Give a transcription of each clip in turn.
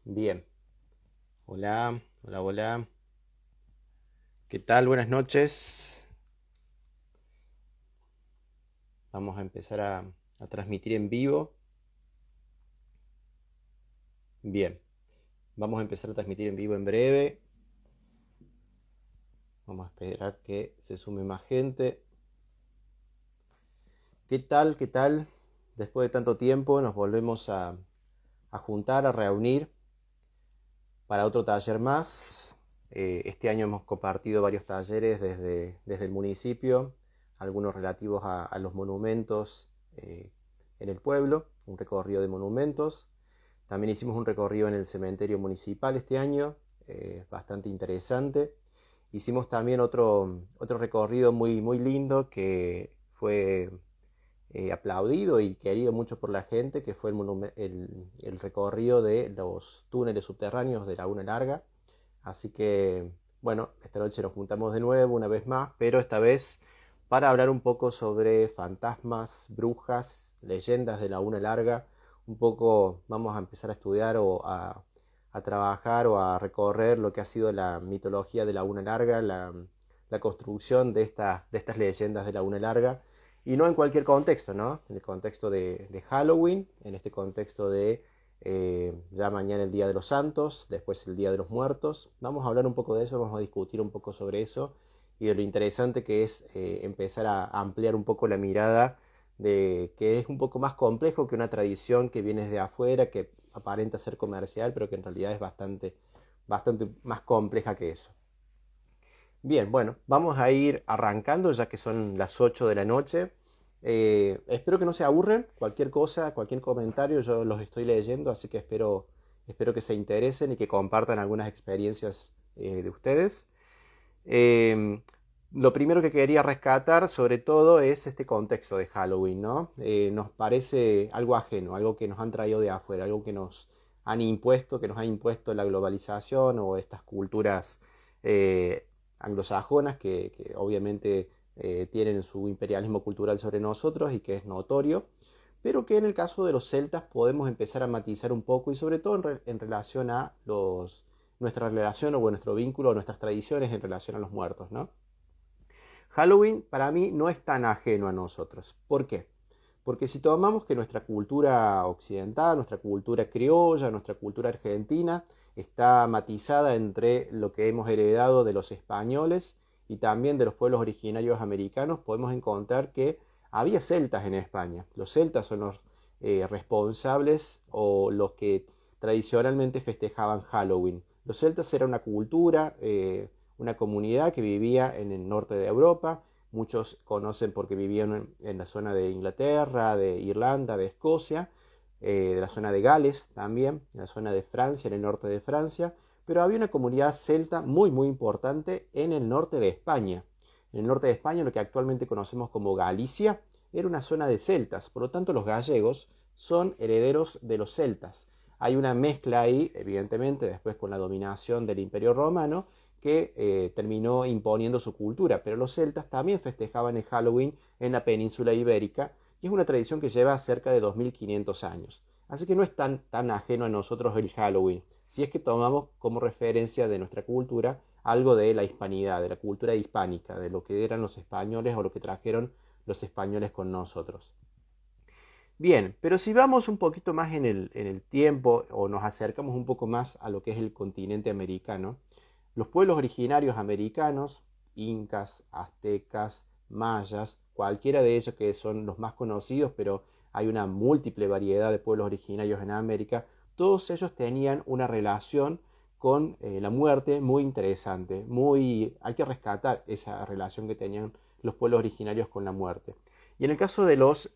Bien, hola, hola, hola. ¿Qué tal? Buenas noches. Vamos a empezar a transmitir en vivo. Bien, vamos a empezar a transmitir en vivo en breve. Vamos a esperar que se sume más gente. ¿Qué tal? ¿Qué tal? Después de tanto tiempo nos volvemos a juntar, a reunir para otro taller más. Este año hemos compartido varios talleres desde el municipio, algunos relativos a los monumentos en el pueblo, un recorrido de monumentos. También hicimos un recorrido en el cementerio municipal este año, bastante interesante. Hicimos también otro recorrido muy lindo que fue aplaudido y querido mucho por la gente, que fue el recorrido de los túneles subterráneos de Laguna Larga. Así que, bueno, esta noche nos juntamos de nuevo, una vez más, pero esta vez para hablar un poco sobre fantasmas, brujas, leyendas de Laguna Larga. Un poco vamos a empezar a estudiar a trabajar o a recorrer lo que ha sido la mitología de Laguna Larga, la construcción de estas leyendas de Laguna Larga. Y no en cualquier contexto, ¿no? En el contexto de Halloween, en este contexto de ya mañana el Día de los Santos, después el Día de los Muertos. Vamos a hablar un poco de eso, vamos a discutir un poco sobre eso y de lo interesante que es empezar a ampliar un poco la mirada de que es un poco más complejo que una tradición que viene de afuera, que aparenta ser comercial, pero que en realidad es bastante más compleja que eso. Bien, bueno, vamos a ir arrancando ya que son las 8 de la noche. Espero que no se aburren. Cualquier cosa, cualquier comentario, yo los estoy leyendo, así que espero que se interesen y que compartan algunas experiencias de ustedes. Eh, lo primero que quería rescatar, sobre todo, es este contexto de Halloween, ¿no? Nos parece algo ajeno, algo que nos han traído de afuera, algo que nos ha impuesto la globalización o estas culturas eh, anglosajonas que obviamente tienen su imperialismo cultural sobre nosotros y que es notorio, pero que en el caso de los celtas podemos empezar a matizar un poco y sobre todo en relación a nuestra relación o nuestro vínculo o nuestras tradiciones en relación a los muertos, ¿no? Halloween para mí no es tan ajeno a nosotros. ¿Por qué? Porque si tomamos que nuestra cultura occidental, nuestra cultura criolla, nuestra cultura argentina, está matizada entre lo que hemos heredado de los españoles y también de los pueblos originarios americanos, podemos encontrar que había celtas en España. Los celtas son los responsables o los que tradicionalmente festejaban Halloween. Los celtas era una cultura, una comunidad que vivía en el norte de Europa. Muchos conocen porque vivían en la zona de Inglaterra, de Irlanda, de Escocia, de la zona de Gales también, en la zona de Francia, en el norte de Francia. Pero había una comunidad celta muy importante en el norte de España. En el norte de España, lo que actualmente conocemos como Galicia, era una zona de celtas. Por lo tanto, los gallegos son herederos de los celtas. Hay una mezcla ahí, evidentemente, después con la dominación del Imperio Romano, que terminó imponiendo su cultura, pero los celtas también festejaban el Halloween en la península ibérica y es una tradición que lleva cerca de 2500 años. Así que no es tan ajeno a nosotros el Halloween, si es que tomamos como referencia de nuestra cultura algo de la hispanidad, de la cultura hispánica, de lo que eran los españoles o lo que trajeron los españoles con nosotros. Bien, pero si vamos un poquito más en el tiempo o nos acercamos un poco más a lo que es el continente americano, los pueblos originarios americanos, incas, aztecas, mayas, cualquiera de ellos que son los más conocidos, pero hay una múltiple variedad de pueblos originarios en América, todos ellos tenían una relación con la muerte muy interesante, hay que rescatar esa relación que tenían los pueblos originarios con la muerte. Y en el caso de los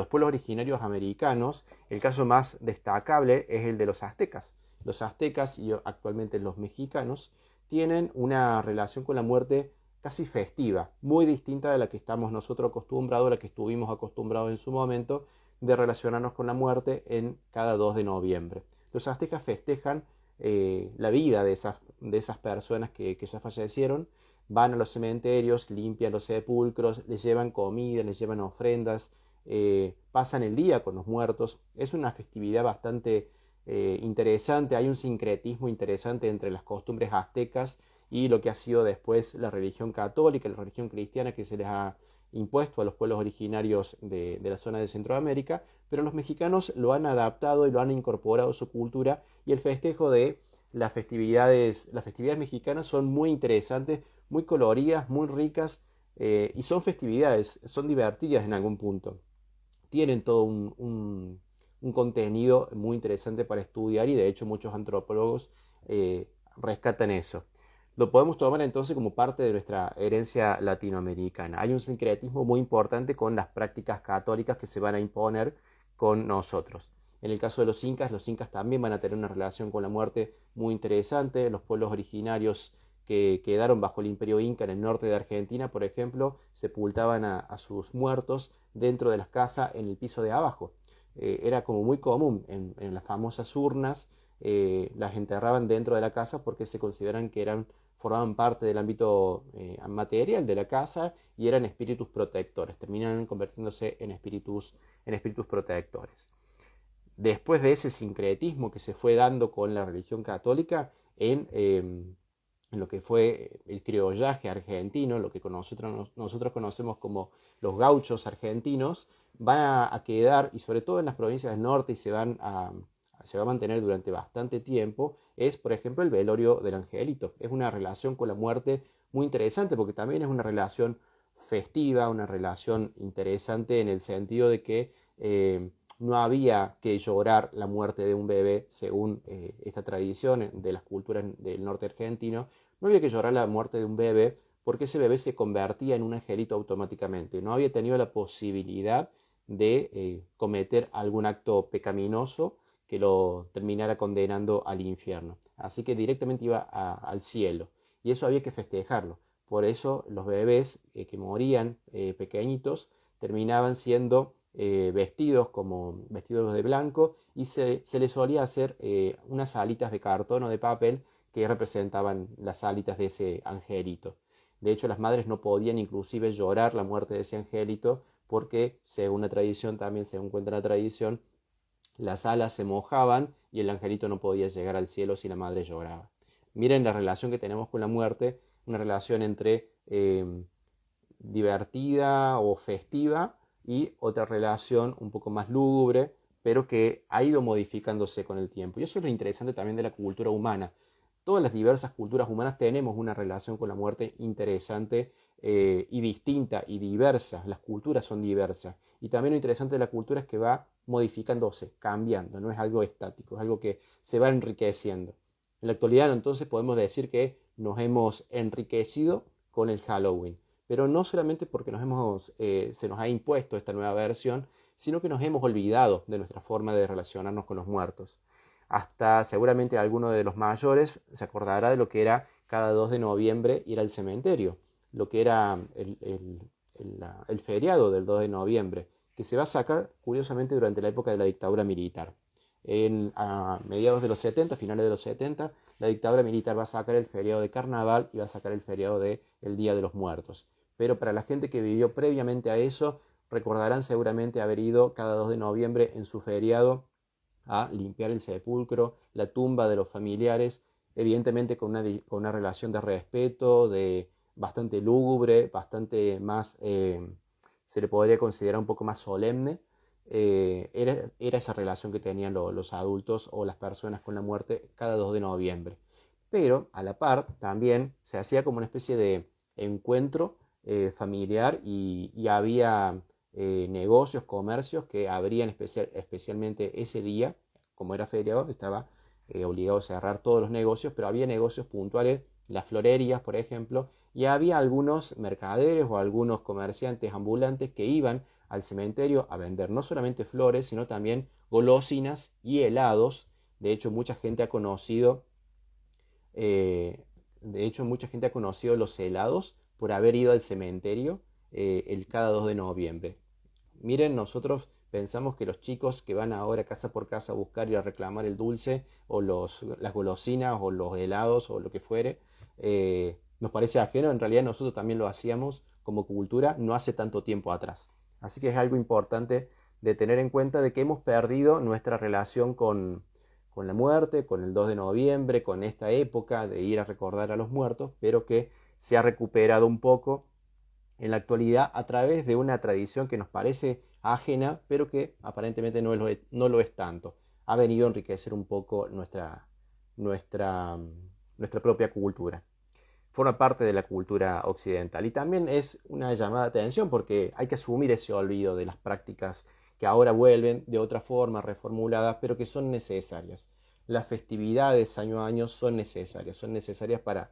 pueblos originarios americanos, el caso más destacable es el de los aztecas. Los aztecas y actualmente los mexicanos tienen una relación con la muerte casi festiva, muy distinta de la que estamos nosotros acostumbrados, a la que estuvimos acostumbrados en su momento, de relacionarnos con la muerte en cada 2 de noviembre. Los aztecas festejan la vida de esas personas que ya fallecieron, van a los cementerios, limpian los sepulcros, les llevan comida, les llevan ofrendas, pasan el día con los muertos. Es una festividad bastante interesante, hay un sincretismo interesante entre las costumbres aztecas y lo que ha sido después la religión católica, la religión cristiana que se les ha impuesto a los pueblos originarios de la zona de Centroamérica, pero los mexicanos lo han adaptado y lo han incorporado a su cultura, y el festejo de las festividades mexicanas son muy interesantes, muy coloridas, muy ricas, y son festividades, son divertidas en algún punto. Tienen todo un contenido muy interesante para estudiar, y de hecho muchos antropólogos rescatan eso. Lo podemos tomar entonces como parte de nuestra herencia latinoamericana. Hay un sincretismo muy importante con las prácticas católicas que se van a imponer con nosotros. En el caso de los incas también van a tener una relación con la muerte muy interesante. Los pueblos originarios que quedaron bajo el imperio inca en el norte de Argentina, por ejemplo, sepultaban a sus muertos dentro de las casas en el piso de abajo. Era como muy común en las famosas urnas, las enterraban dentro de la casa porque se consideran que formaban parte del ámbito material de la casa y eran espíritus protectores, terminan convirtiéndose en espíritus protectores. Después de ese sincretismo que se fue dando con la religión católica en lo que fue el criollaje argentino, lo que nosotros conocemos como los gauchos argentinos, van a quedar, y sobre todo en las provincias del norte, y se va a mantener durante bastante tiempo, es por ejemplo el velorio del angelito. Es una relación con la muerte muy interesante porque también es una relación festiva, una relación interesante en el sentido de que no había que llorar la muerte de un bebé según esta tradición de las culturas del norte argentino. No había que llorar la muerte de un bebé porque ese bebé se convertía en un angelito automáticamente. No había tenido la posibilidad de cometer algún acto pecaminoso que lo terminara condenando al infierno. Así que directamente iba al cielo. Y eso había que festejarlo. Por eso los bebés que morían pequeñitos terminaban siendo vestidos de blanco, y se les solía hacer unas alitas de cartón o de papel que representaban las alitas de ese angelito. De hecho, las madres no podían inclusive llorar la muerte de ese angelito porque, según la tradición, también según cuenta la tradición, las alas se mojaban y el angelito no podía llegar al cielo si la madre lloraba. Miren la relación que tenemos con la muerte, una relación entre divertida o festiva y otra relación un poco más lúgubre, pero que ha ido modificándose con el tiempo. Y eso es lo interesante también de la cultura humana. Todas las diversas culturas humanas tenemos una relación con la muerte interesante y distinta y diversa. Las culturas son diversas. Y también lo interesante de la cultura es que va modificándose, cambiando, no es algo estático, es algo que se va enriqueciendo. En la actualidad entonces podemos decir que nos hemos enriquecido con el Halloween, pero no solamente porque se nos ha impuesto esta nueva versión, sino que nos hemos olvidado de nuestra forma de relacionarnos con los muertos. Hasta seguramente alguno de los mayores se acordará de lo que era cada 2 de noviembre ir al cementerio, lo que era el feriado del 2 de noviembre, que se va a sacar curiosamente durante la época de la dictadura militar. A mediados de los 70, finales de los 70, la dictadura militar va a sacar el feriado de carnaval y va a sacar el feriado del Día de los Muertos. Pero para la gente que vivió previamente a eso, recordarán seguramente haber ido cada 2 de noviembre en su feriado a limpiar el sepulcro, la tumba de los familiares, evidentemente con una relación de respeto, de bastante lúgubre, bastante más, se le podría considerar un poco más solemne. Era esa relación que tenían los adultos o las personas con la muerte cada 2 de noviembre. Pero a la par también se hacía como una especie de encuentro familiar, y había negocios, comercios que abrían especialmente ese día. Como era feriado, estaba obligado a cerrar todos los negocios, pero había negocios puntuales, las florerías, por ejemplo, y había algunos mercaderes o algunos comerciantes ambulantes que iban al cementerio a vender no solamente flores, sino también golosinas y helados. De hecho, mucha gente ha conocido los helados por haber ido al cementerio el cada 2 de noviembre. Miren, nosotros pensamos que los chicos que van ahora casa por casa a buscar y a reclamar el dulce o las golosinas o los helados o lo que fuere, nos parece ajeno. En realidad nosotros también lo hacíamos como cultura no hace tanto tiempo atrás. Así que es algo importante de tener en cuenta, de que hemos perdido nuestra relación con con la muerte, con el 2 de noviembre, con esta época de ir a recordar a los muertos, pero que se ha recuperado un poco en la actualidad a través de una tradición que nos parece ajena, pero que aparentemente no lo es tanto. Ha venido a enriquecer un poco nuestra, nuestra propia cultura. Forma parte de la cultura occidental y también es una llamada de atención porque hay que asumir ese olvido de las prácticas que ahora vuelven de otra forma, reformuladas, pero que son necesarias. Las festividades año a año son necesarias para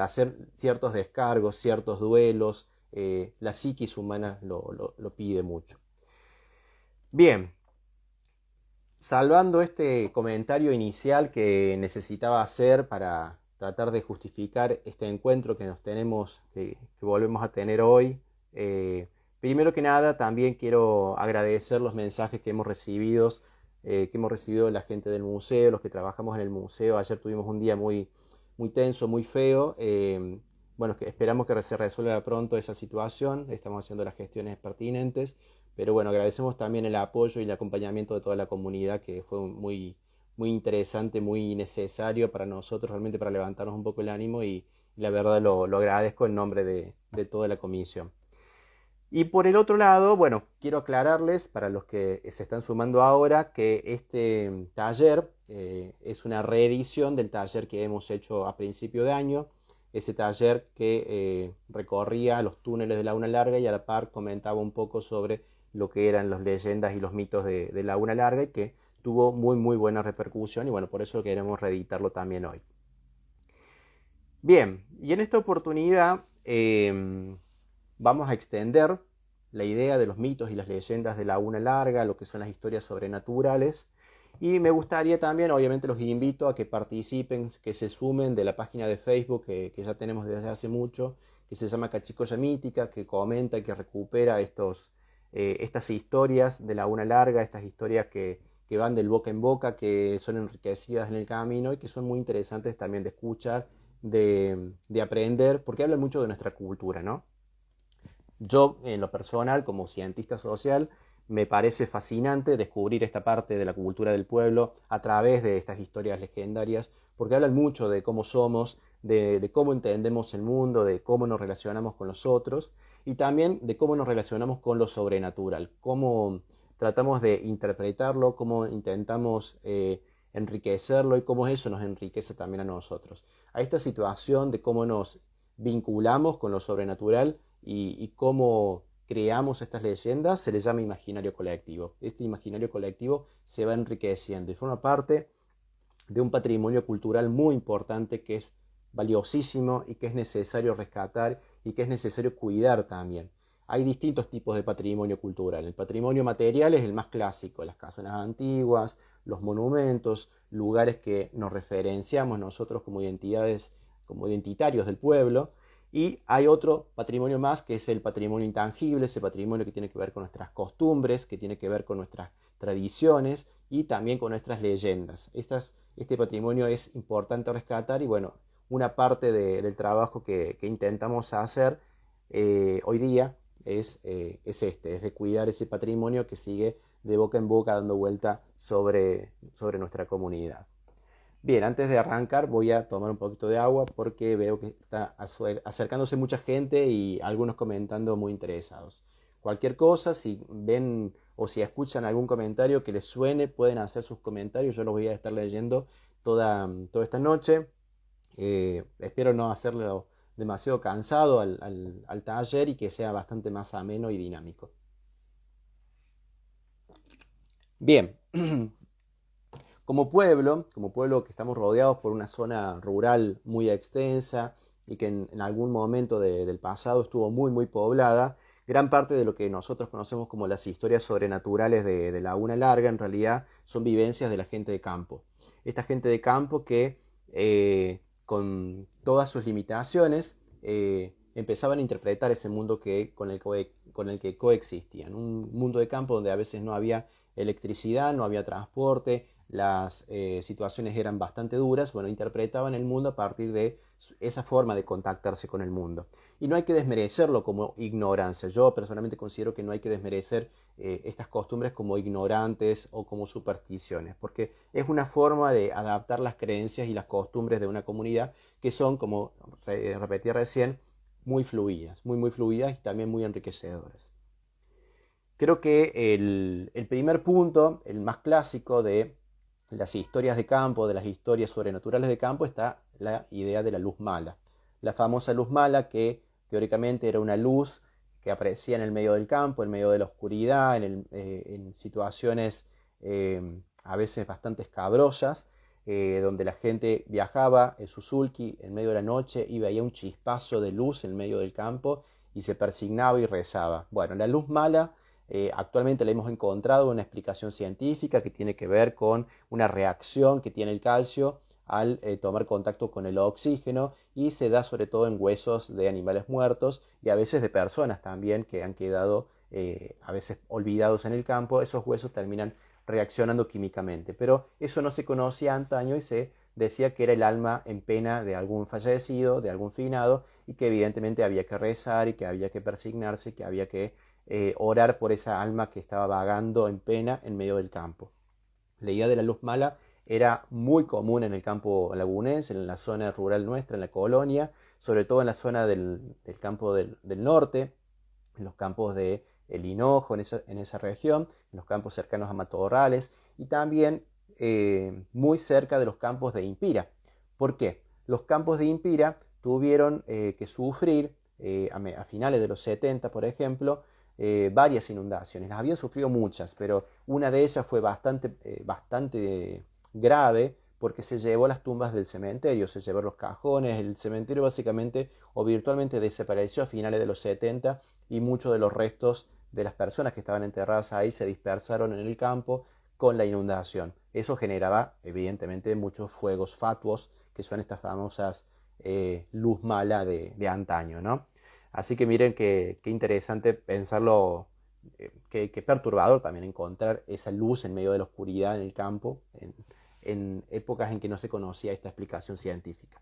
hacer ciertos descargos, ciertos duelos. La psiquis humana lo pide mucho. Bien, salvando este comentario inicial que necesitaba hacer para tratar de justificar este encuentro que nos tenemos, que volvemos a tener hoy, primero que nada también quiero agradecer los mensajes que hemos recibido de la gente del museo, los que trabajamos en el museo. Ayer tuvimos un día muy tenso, muy feo. Bueno, esperamos que se resuelva pronto esa situación. Estamos haciendo las gestiones pertinentes. Pero bueno, agradecemos también el apoyo y el acompañamiento de toda la comunidad, que fue muy interesante, muy necesario para nosotros, realmente para levantarnos un poco el ánimo y la verdad lo agradezco en nombre de toda la comisión. Y por el otro lado, bueno, quiero aclararles para los que se están sumando ahora que este taller es una reedición del taller que hemos hecho a principio de año, ese taller que recorría los túneles de Laguna Larga y a la par comentaba un poco sobre lo que eran las leyendas y los mitos de Laguna Larga y que tuvo muy buena repercusión y bueno, por eso queremos reeditarlo también hoy. Bien, y en esta oportunidad vamos a extender la idea de los mitos y las leyendas de Laguna Larga, lo que son las historias sobrenaturales. Y me gustaría también, obviamente los invito a que participen, que se sumen de la página de Facebook que ya tenemos desde hace mucho, que se llama Cachicoya Mítica, que comenta y que recupera estas historias de Laguna Larga, estas historias que van del boca en boca, que son enriquecidas en el camino y que son muy interesantes también de escuchar, de aprender, porque hablan mucho de nuestra cultura, ¿no? Yo, en lo personal, como cientista social, me parece fascinante descubrir esta parte de la cultura del pueblo a través de estas historias legendarias, porque hablan mucho de cómo somos, de cómo entendemos el mundo, de cómo nos relacionamos con los otros y también de cómo nos relacionamos con lo sobrenatural, cómo tratamos de interpretarlo, cómo intentamos enriquecerlo y cómo eso nos enriquece también a nosotros. A esta situación de cómo nos vinculamos con lo sobrenatural y cómo creamos estas leyendas se le llama imaginario colectivo. Este imaginario colectivo se va enriqueciendo y forma parte de un patrimonio cultural muy importante que es valiosísimo y que es necesario rescatar y que es necesario cuidar también. Hay distintos tipos de patrimonio cultural. El patrimonio material es el más clásico, las casonas antiguas, los monumentos, lugares que nos referenciamos nosotros como identidades, como identitarios del pueblo. Y hay otro patrimonio más que es el patrimonio intangible, ese patrimonio que tiene que ver con nuestras costumbres, que tiene que ver con nuestras tradiciones y también con nuestras leyendas. Este patrimonio es importante rescatar y bueno, una parte del trabajo que intentamos hacer hoy día es de cuidar ese patrimonio que sigue de boca en boca dando vuelta sobre nuestra comunidad. Bien, antes de arrancar voy a tomar un poquito de agua porque veo que está acercándose mucha gente y algunos comentando muy interesados. Cualquier cosa, si ven o si escuchan algún comentario que les suene, pueden hacer sus comentarios. Yo los voy a estar leyendo toda esta noche. Espero no hacerlo demasiado cansado al taller y que sea bastante más ameno y dinámico. Bien. Como pueblo que estamos rodeados por una zona rural muy extensa y que en algún momento del pasado estuvo muy poblada, gran parte de lo que nosotros conocemos como las historias sobrenaturales de Laguna Larga en realidad son vivencias de la gente de campo. Esta gente de campo que con todas sus limitaciones empezaban a interpretar ese mundo con el que coexistían. Un mundo de campo donde a veces no había electricidad, no había transporte, las situaciones eran bastante duras, bueno, interpretaban el mundo a partir de esa forma de contactarse con el mundo. Y no hay que desmerecerlo como ignorancia. Yo personalmente considero que no hay que desmerecer estas costumbres como ignorantes o como supersticiones, porque es una forma de adaptar las creencias y las costumbres de una comunidad que son, como repetí recién, muy fluidas, muy fluidas y también muy enriquecedoras. Creo que el primer punto, el más clásico de las historias de campo, de las historias sobrenaturales de campo, está la idea de la luz mala. La famosa luz mala que teóricamente era una luz que aparecía en el medio del campo, en medio de la oscuridad, en situaciones a veces bastante escabrosas, donde la gente viajaba en su sulky en medio de la noche y veía un chispazo de luz en medio del campo y se persignaba y rezaba. Bueno, la luz mala actualmente le hemos encontrado una explicación científica que tiene que ver con una reacción que tiene el calcio al tomar contacto con el oxígeno y se da sobre todo en huesos de animales muertos y a veces de personas también que han quedado a veces olvidados en el campo. Esos huesos terminan reaccionando químicamente, pero eso no se conocía antaño y se decía que era el alma en pena de algún fallecido, de algún finado, y que evidentemente había que rezar y que había que persignarse, que había que orar por esa alma que estaba vagando en pena en medio del campo. La idea de la luz mala era muy común en el campo lagunense, en la zona rural nuestra, en la colonia, sobre todo en la zona del campo del norte, en los campos de El Hinojo, en esa región, en los campos cercanos a Matorrales y también muy cerca de los campos de Impira. ¿Por qué? Los campos de Impira tuvieron que sufrir a finales de los 70, por ejemplo, varias inundaciones. Las habían sufrido muchas, pero una de ellas fue bastante grave porque se llevó las tumbas del cementerio, se llevó los cajones, el cementerio básicamente o virtualmente desapareció a finales de los 70 y muchos de los restos de las personas que estaban enterradas ahí se dispersaron en el campo con la inundación. Eso generaba evidentemente muchos fuegos fatuos, que son estas famosas luz mala de antaño, ¿no? Así que miren qué interesante pensarlo, qué perturbador también encontrar esa luz en medio de la oscuridad en el campo, en épocas en que no se conocía esta explicación científica.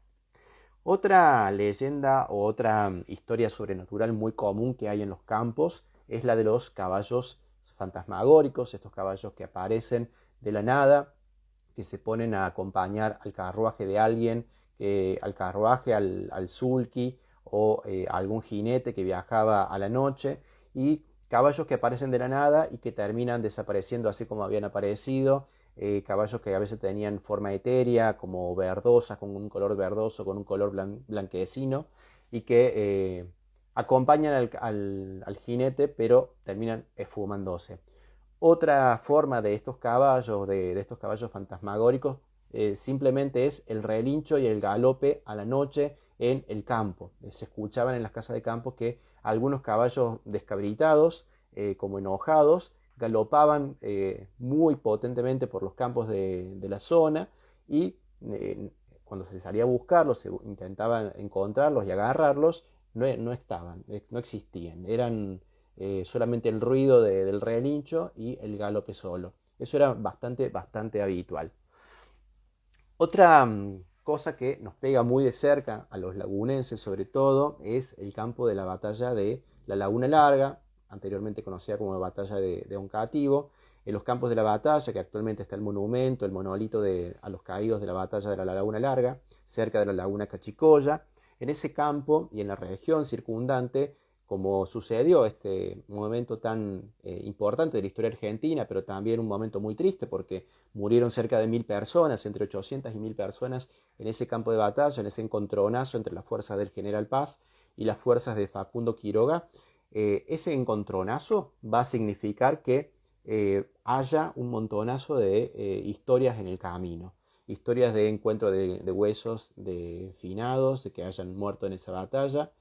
Otra leyenda o otra historia sobrenatural muy común que hay en los campos es la de los caballos fantasmagóricos, estos caballos que aparecen de la nada, que se ponen a acompañar al carruaje de alguien, al carruaje, al sulky o a algún jinete que viajaba a la noche, y caballos que aparecen de la nada y que terminan desapareciendo así como habían aparecido, caballos que a veces tenían forma etérea, como verdosas, con un color verdoso, con un color blanquecino, y que acompañan al jinete, pero terminan esfumándose. Otra forma de estos caballos, de estos caballos fantasmagóricos, simplemente es el relincho y el galope a la noche en el campo. Se escuchaban en las casas de campo que algunos caballos descabritados, como enojados, galopaban muy potentemente por los campos de la zona y cuando se salía a buscarlos, se intentaba encontrarlos y agarrarlos, no estaban, no existían, eran solamente el ruido del relincho y el galope solo. Eso era bastante habitual. Otra cosa que nos pega muy de cerca a los lagunenses sobre todo es el campo de la batalla de la Laguna Larga, anteriormente conocida como la batalla de Oncativo. En los campos de la batalla, que actualmente está el monumento, el monolito a los caídos de la batalla de la Laguna Larga, cerca de la Laguna Cachicoya. En ese campo y en la región circundante, como sucedió este momento tan importante de la historia argentina, pero también un momento muy triste porque murieron cerca de 1000 personas, entre 800 y 1000 personas en ese campo de batalla, en ese encontronazo entre las fuerzas del general Paz y las fuerzas de Facundo Quiroga. Ese encontronazo va a significar que haya un montonazo de historias en el camino, historias de encuentro de huesos de finados, de que hayan muerto en esa batalla.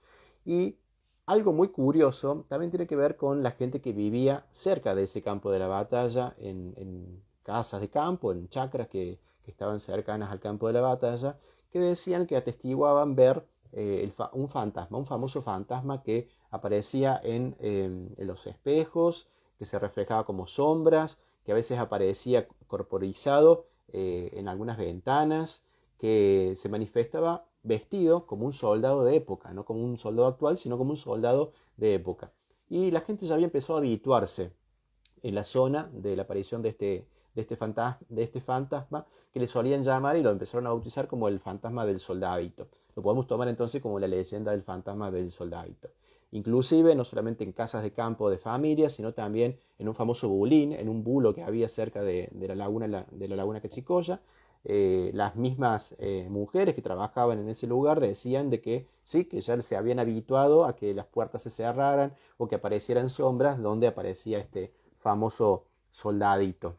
Y algo muy curioso también tiene que ver con la gente que vivía cerca de ese campo de la batalla, en casas de campo, en chacras que estaban cercanas al campo de la batalla, que decían que atestiguaban ver un fantasma, un famoso fantasma que aparecía en los espejos, que se reflejaba como sombras, que a veces aparecía corporizado en algunas ventanas, que se manifestaba vestido como un soldado de época, no como un soldado actual, sino como un soldado de época. Y la gente ya había empezado a habituarse en la zona de la aparición de este fantasma, que le solían llamar y lo empezaron a bautizar como el fantasma del soldadito. Lo podemos tomar entonces como la leyenda del fantasma del soldadito. Inclusive no solamente en casas de campo de familia, sino también en un famoso bulín, en un bulo que había cerca de la laguna Cachicoya. Las mismas mujeres que trabajaban en ese lugar decían de que sí, que ya se habían habituado a que las puertas se cerraran o que aparecieran sombras donde aparecía este famoso soldadito.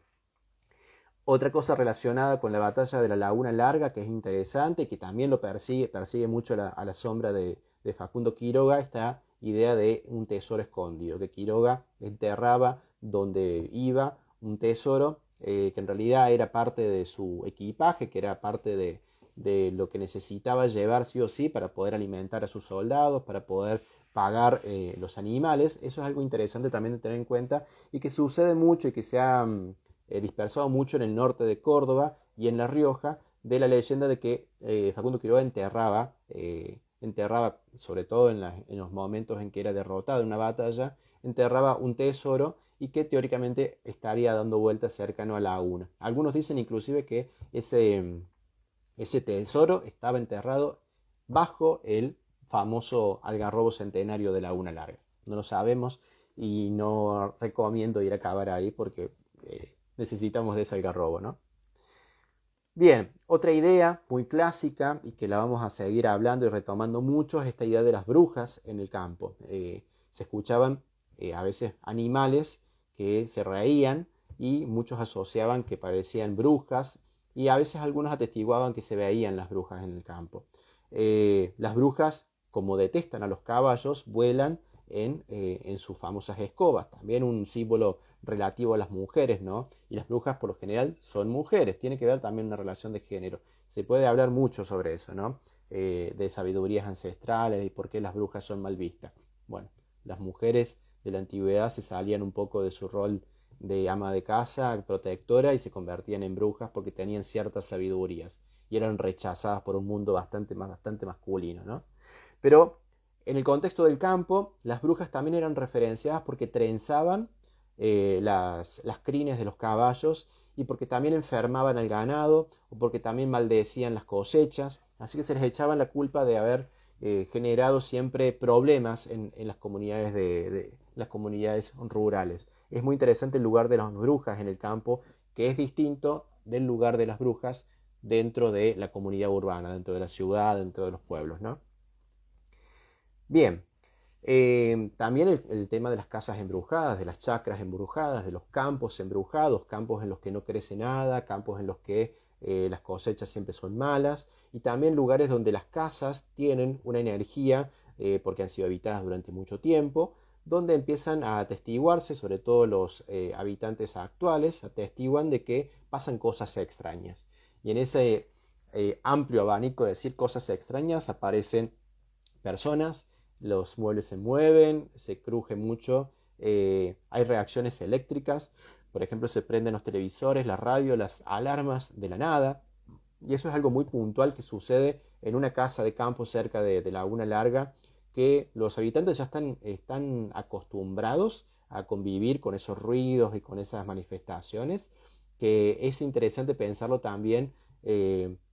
Otra cosa relacionada con la batalla de la Laguna Larga que es interesante y que también lo persigue mucho a la sombra de Facundo Quiroga, esta idea de un tesoro escondido, que Quiroga enterraba donde iba un tesoro que en realidad era parte de su equipaje, que era parte de lo que necesitaba llevar sí o sí para poder alimentar a sus soldados, para poder pagar los animales. Eso es algo interesante también de tener en cuenta y que sucede mucho y que se ha dispersado mucho en el norte de Córdoba y en La Rioja, de la leyenda de que Facundo Quiroga enterraba sobre todo en los momentos en que era derrotado en una batalla, enterraba un tesoro y que teóricamente estaría dando vueltas cercano a la laguna. Algunos dicen inclusive que ese tesoro estaba enterrado bajo el famoso algarrobo centenario de Laguna Larga. No lo sabemos y no recomiendo ir a cavar ahí porque necesitamos de ese algarrobo, ¿no? Bien, otra idea muy clásica y que la vamos a seguir hablando y retomando mucho es esta idea de las brujas en el campo. Se escuchaban a veces animales que se reían y muchos asociaban que parecían brujas y a veces algunos atestiguaban que se veían las brujas en el campo. Las brujas, como detestan a los caballos, vuelan en sus famosas escobas, también un símbolo relativo a las mujeres, ¿no? Y las brujas por lo general son mujeres, tiene que ver también una relación de género. Se puede hablar mucho sobre eso, ¿no? De sabidurías ancestrales y por qué las brujas son mal vistas. Bueno, las mujeres de la antigüedad se salían un poco de su rol de ama de casa, protectora, y se convertían en brujas porque tenían ciertas sabidurías y eran rechazadas por un mundo bastante masculino, ¿no? Pero en el contexto del campo, las brujas también eran referenciadas porque trenzaban las crines de los caballos y porque también enfermaban al ganado o porque también maldecían las cosechas. Así que se les echaban la culpa de haber generado siempre problemas en las comunidades, las comunidades rurales. Es muy interesante el lugar de las brujas en el campo, que es distinto del lugar de las brujas dentro de la comunidad urbana, dentro de la ciudad, dentro de los pueblos, ¿no? Bien, también el tema de las casas embrujadas, de las chacras embrujadas, de los campos embrujados, campos en los que no crece nada, campos en los que las cosechas siempre son malas, y también lugares donde las casas tienen una energía porque han sido habitadas durante mucho tiempo, donde empiezan a atestiguarse, sobre todo los habitantes actuales, atestiguan de que pasan cosas extrañas. Y en ese amplio abanico de decir cosas extrañas aparecen personas, los muebles se mueven, se cruje mucho, hay reacciones eléctricas, por ejemplo se prenden los televisores, la radio, las alarmas de la nada, y eso es algo muy puntual que sucede en una casa de campo cerca de Laguna Larga, que los habitantes ya están acostumbrados a convivir con esos ruidos y con esas manifestaciones, que es interesante pensarlo también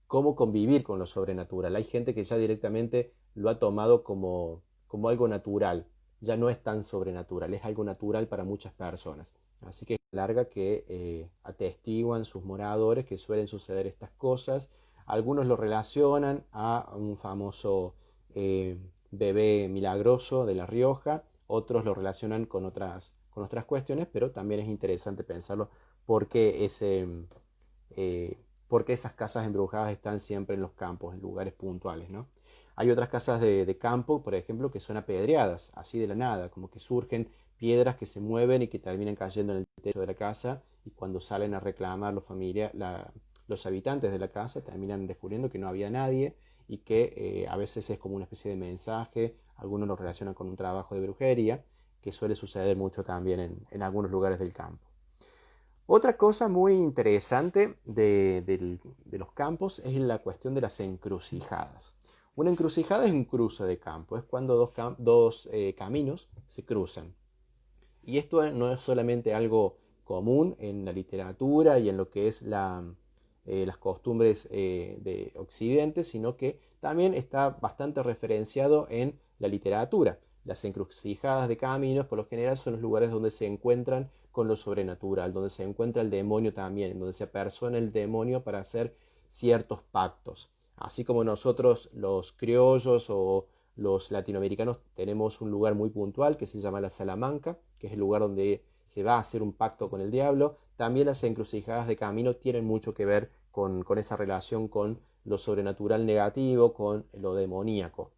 cómo convivir con lo sobrenatural. Hay gente que ya directamente lo ha tomado como algo natural, ya no es tan sobrenatural, es algo natural para muchas personas. Así que larga que atestiguan sus moradores que suelen suceder estas cosas. Algunos lo relacionan a un famoso bebé milagroso de La Rioja, otros lo relacionan con otras cuestiones, pero también es interesante pensarlo porque porque esas casas embrujadas están siempre en los campos, en lugares puntuales, ¿no? Hay otras casas de campo, por ejemplo, que son apedreadas, así de la nada, como que surgen piedras que se mueven y que terminan cayendo en el techo de la casa y cuando salen a reclamar los habitantes de la casa terminan descubriendo que no había nadie y que a veces es como una especie de mensaje, algunos lo relacionan con un trabajo de brujería, que suele suceder mucho también en algunos lugares del campo. Otra cosa muy interesante de los campos es la cuestión de las encrucijadas. Una encrucijada es un cruce de campo, es cuando dos caminos se cruzan. Y esto no es solamente algo común en la literatura y en lo que es las costumbres de Occidente, sino que también está bastante referenciado en la literatura. Las encrucijadas de caminos, por lo general, son los lugares donde se encuentran con lo sobrenatural, donde se encuentra el demonio también, donde se apersona el demonio para hacer ciertos pactos. Así como nosotros, los criollos o los latinoamericanos, tenemos un lugar muy puntual que se llama la Salamanca, que es el lugar donde se va a hacer un pacto con el diablo. También las encrucijadas de camino tienen mucho que ver con esa relación con lo sobrenatural negativo, con lo demoníaco.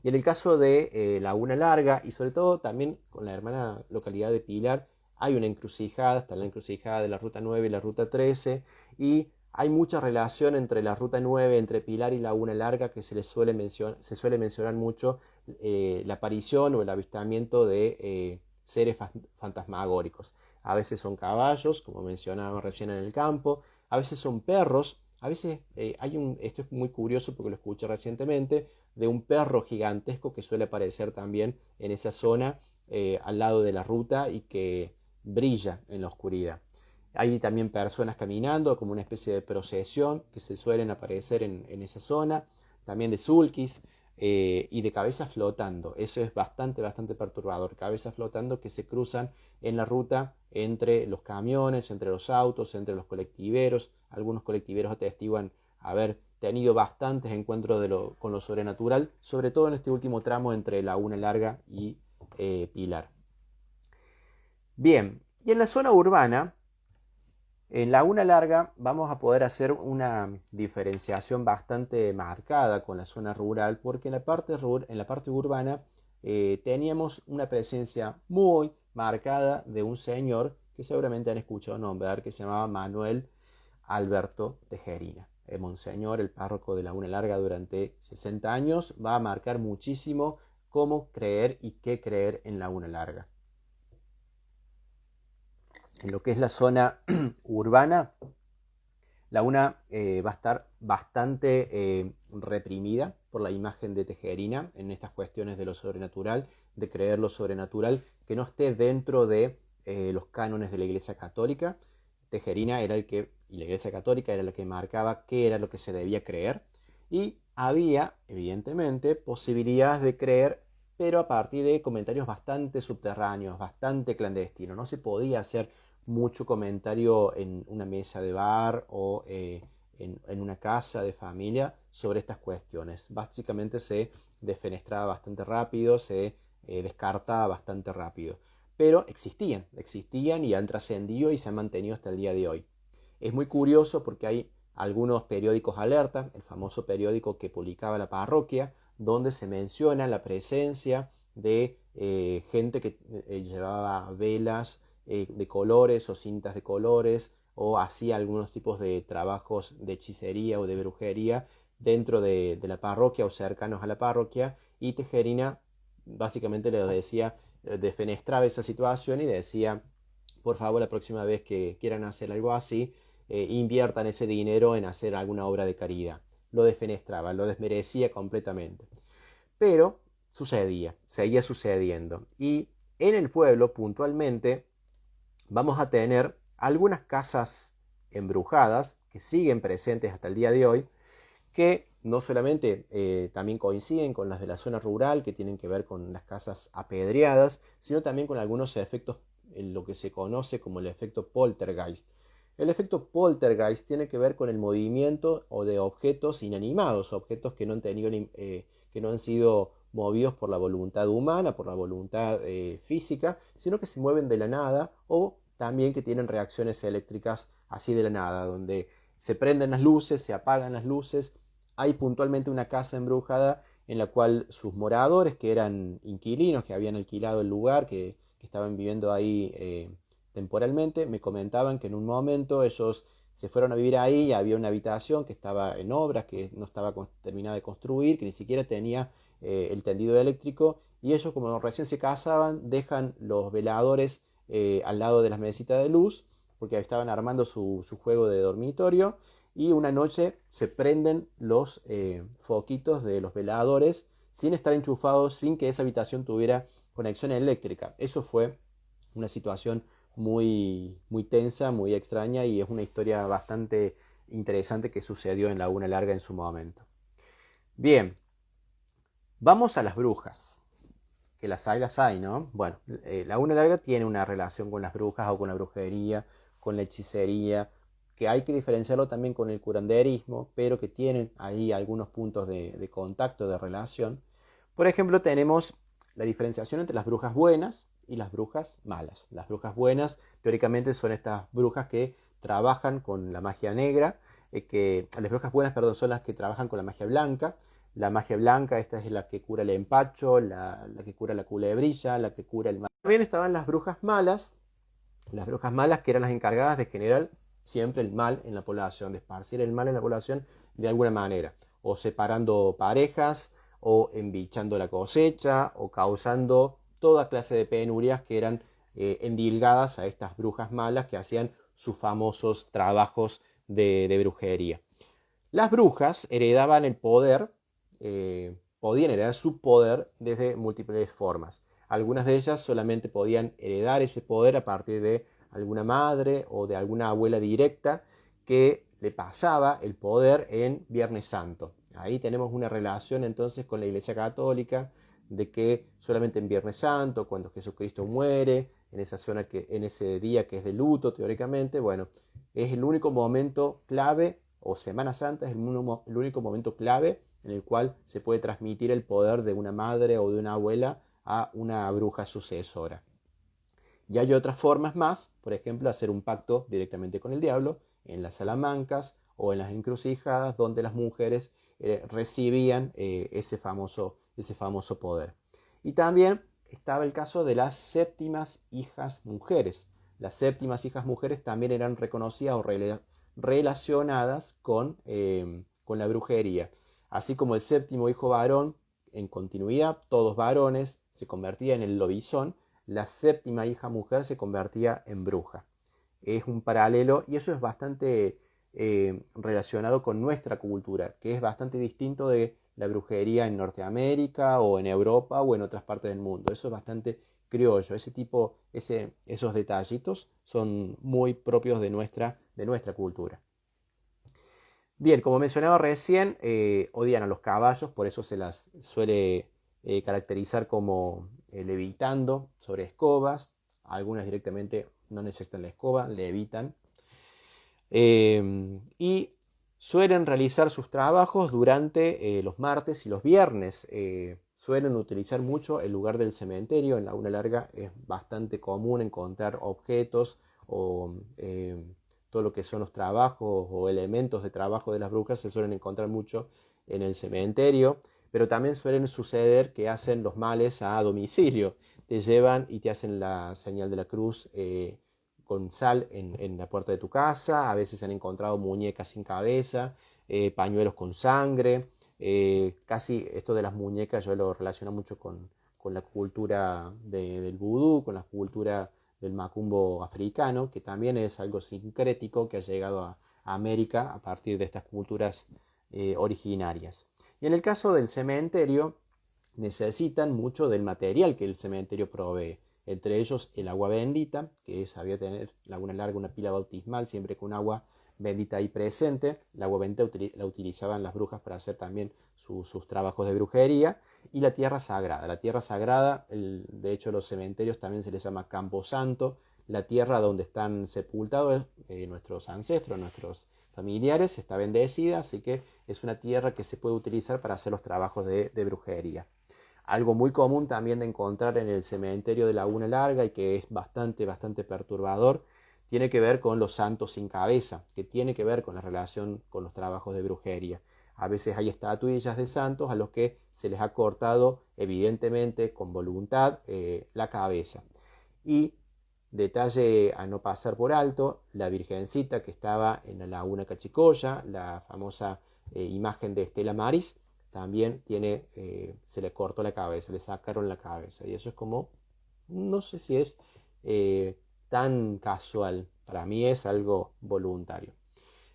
Y en el caso de Laguna Larga y sobre todo también con la hermana localidad de Pilar, hay una encrucijada, está la encrucijada de la ruta 9 y la ruta 13, y hay mucha relación entre la ruta 9, entre Pilar y Laguna Larga, que se suele mencionar mucho la aparición o el avistamiento de seres fantasmagóricos. A veces son caballos, como mencionaba recién en el campo, a veces son perros, a veces esto es muy curioso porque lo escuché recientemente, de un perro gigantesco que suele aparecer también en esa zona al lado de la ruta y que brilla en la oscuridad. Hay también personas caminando como una especie de procesión que se suelen aparecer en esa zona, también de sulkis y de cabezas flotando. Eso es bastante perturbador. Cabezas flotando que se cruzan en la ruta entre los camiones, entre los autos, entre los colectiveros. Algunos colectiveros atestiguan haber tenido bastantes encuentros con lo sobrenatural, sobre todo en este último tramo entre Laguna Larga y Pilar. Bien, y en la zona urbana, en Laguna Larga vamos a poder hacer una diferenciación bastante marcada con la zona rural, porque en la parte urbana teníamos una presencia muy marcada de un señor que seguramente han escuchado nombrar, que se llamaba Manuel Alberto Tejerina. El monseñor, el párroco de Laguna Larga durante 60 años, va a marcar muchísimo cómo creer y qué creer en Laguna Larga. En lo que es la zona urbana, Laguna va a estar bastante reprimida por la imagen de Tejerina en estas cuestiones de lo sobrenatural, de creer lo sobrenatural, que no esté dentro de los cánones de la Iglesia Católica. Tejerina era y la Iglesia Católica era la que marcaba qué era lo que se debía creer, y había, evidentemente, posibilidades de creer, pero a partir de comentarios bastante subterráneos, bastante clandestinos. No se podía hacer mucho comentario en una mesa de bar o en una casa de familia sobre estas cuestiones. Básicamente se defenestraba bastante rápido, se descartaba bastante rápido. Pero existían y han trascendido y se han mantenido hasta el día de hoy. Es muy curioso porque hay algunos periódicos alerta, el famoso periódico que publicaba la parroquia, donde se menciona la presencia de gente que llevaba velas de colores o cintas de colores o hacía algunos tipos de trabajos de hechicería o de brujería dentro de la parroquia o cercanos a la parroquia, y Tejerina básicamente le decía, defenestraba esa situación y decía, por favor, la próxima vez que quieran hacer algo así, inviertan ese dinero en hacer alguna obra de caridad. Lo defenestraba, lo desmerecía completamente. Pero seguía sucediendo. Y en el pueblo, puntualmente, vamos a tener algunas casas embrujadas que siguen presentes hasta el día de hoy, que no solamente también coinciden con las de la zona rural, que tienen que ver con las casas apedreadas, sino también con algunos efectos, en lo que se conoce como el efecto poltergeist. El efecto poltergeist tiene que ver con el movimiento o de objetos inanimados, objetos que no han sido movidos por la voluntad humana, por la voluntad física, sino que se mueven de la nada, o también que tienen reacciones eléctricas así de la nada, donde se prenden las luces, se apagan las luces. Hay puntualmente una casa embrujada en la cual sus moradores, que eran inquilinos, que habían alquilado el lugar, que estaban viviendo ahí temporalmente, me comentaban que en un momento ellos se fueron a vivir ahí y había una habitación que estaba en obras, que no estaba terminada de construir, que ni siquiera tenía el tendido eléctrico, y ellos, como recién se casaban, dejan los veladores al lado de las mesitas de luz porque estaban armando su juego de dormitorio y una noche se prenden los foquitos de los veladores sin estar enchufados, sin que esa habitación tuviera conexión eléctrica. Eso fue una situación muy tensa, muy extraña y es una historia bastante interesante que sucedió en Laguna Larga en su momento. Bien, vamos a las brujas, que las hay, ¿no? Bueno, Laguna Larga tiene una relación con las brujas o con la brujería, con la hechicería, que hay que diferenciarlo también con el curanderismo, pero que tienen ahí algunos puntos de contacto, de relación. Por ejemplo, tenemos la diferenciación entre las brujas buenas y las brujas malas. Las brujas buenas, teóricamente, son estas brujas que trabajan con la magia negra, las brujas buenas, perdón, son las que trabajan con la magia blanca. La magia blanca, esta es la que cura el empacho, la que cura la culebrilla, la que cura el mal. También estaban las brujas malas que eran las encargadas de generar siempre el mal en la población, de esparcir el mal en la población de alguna manera, o separando parejas, o embichando la cosecha, o causando toda clase de penurias que eran endilgadas a estas brujas malas que hacían sus famosos trabajos de brujería. Las brujas heredaban el poder, podían heredar su poder desde múltiples formas. Algunas de ellas solamente podían heredar ese poder a partir de alguna madre o de alguna abuela directa que le pasaba el poder en Viernes Santo. Ahí tenemos una relación entonces con la Iglesia Católica de que solamente en Viernes Santo, cuando Jesucristo muere, en ese día que es de luto teóricamente, bueno, es el único momento clave, o Semana Santa es el único momento clave en el cual se puede transmitir el poder de una madre o de una abuela a una bruja sucesora. Y hay otras formas más, por ejemplo, hacer un pacto directamente con el diablo en las salamancas o en las encrucijadas donde las mujeres recibían ese famoso poder. Y también estaba el caso de las séptimas hijas mujeres. Las séptimas hijas mujeres también eran reconocidas o relacionadas con la brujería. Así como el séptimo hijo varón, en continuidad, todos varones, se convertía en el lobizón, la séptima hija mujer se convertía en bruja. Es un paralelo y eso es bastante relacionado con nuestra cultura, que es bastante distinto de la brujería en Norteamérica o en Europa o en otras partes del mundo. Eso es bastante criollo. Esos detallitos son muy propios de nuestra cultura. Bien, como mencionaba recién, odian a los caballos, por eso se las suele caracterizar como levitando sobre escobas. Algunas directamente no necesitan la escoba, levitan. Y suelen realizar sus trabajos durante los martes y los viernes. Suelen utilizar mucho el lugar del cementerio. En Laguna Larga es bastante común encontrar objetos o todo lo que son los trabajos o elementos de trabajo de las brujas se suelen encontrar mucho en el cementerio, pero también suelen suceder que hacen los males a domicilio. Te llevan y te hacen la señal de la cruz con sal en la puerta de tu casa. A veces se han encontrado muñecas sin cabeza, pañuelos con sangre. Casi esto de las muñecas yo lo relaciono mucho con la cultura del vudú, con la cultura del macumbo africano, que también es algo sincrético que ha llegado a América a partir de estas culturas originarias. Y en el caso del cementerio, necesitan mucho del material que el cementerio provee. Entre ellos el agua bendita, que sabía tener Laguna Larga una pila bautismal, siempre con agua bendita ahí presente. El agua bendita la utilizaban las brujas para hacer también sus trabajos de brujería. Y la tierra sagrada. La tierra sagrada, de hecho los cementerios también se les llama Campo Santo. La tierra donde están sepultados nuestros ancestros, nuestros familiares, está bendecida, así que es una tierra que se puede utilizar para hacer los trabajos de brujería. Algo muy común también de encontrar en el cementerio de Laguna Larga y que es bastante perturbador, tiene que ver con los santos sin cabeza, que tiene que ver con la relación con los trabajos de brujería. A veces hay estatuillas de santos a los que se les ha cortado, evidentemente con voluntad, la cabeza. Y detalle a no pasar por alto, la Virgencita que estaba en la Laguna Cachicoya, la famosa imagen de Estela Maris, también se le cortó la cabeza, le sacaron la cabeza. Y eso es como, no sé si es tan casual, Para mí es algo voluntario.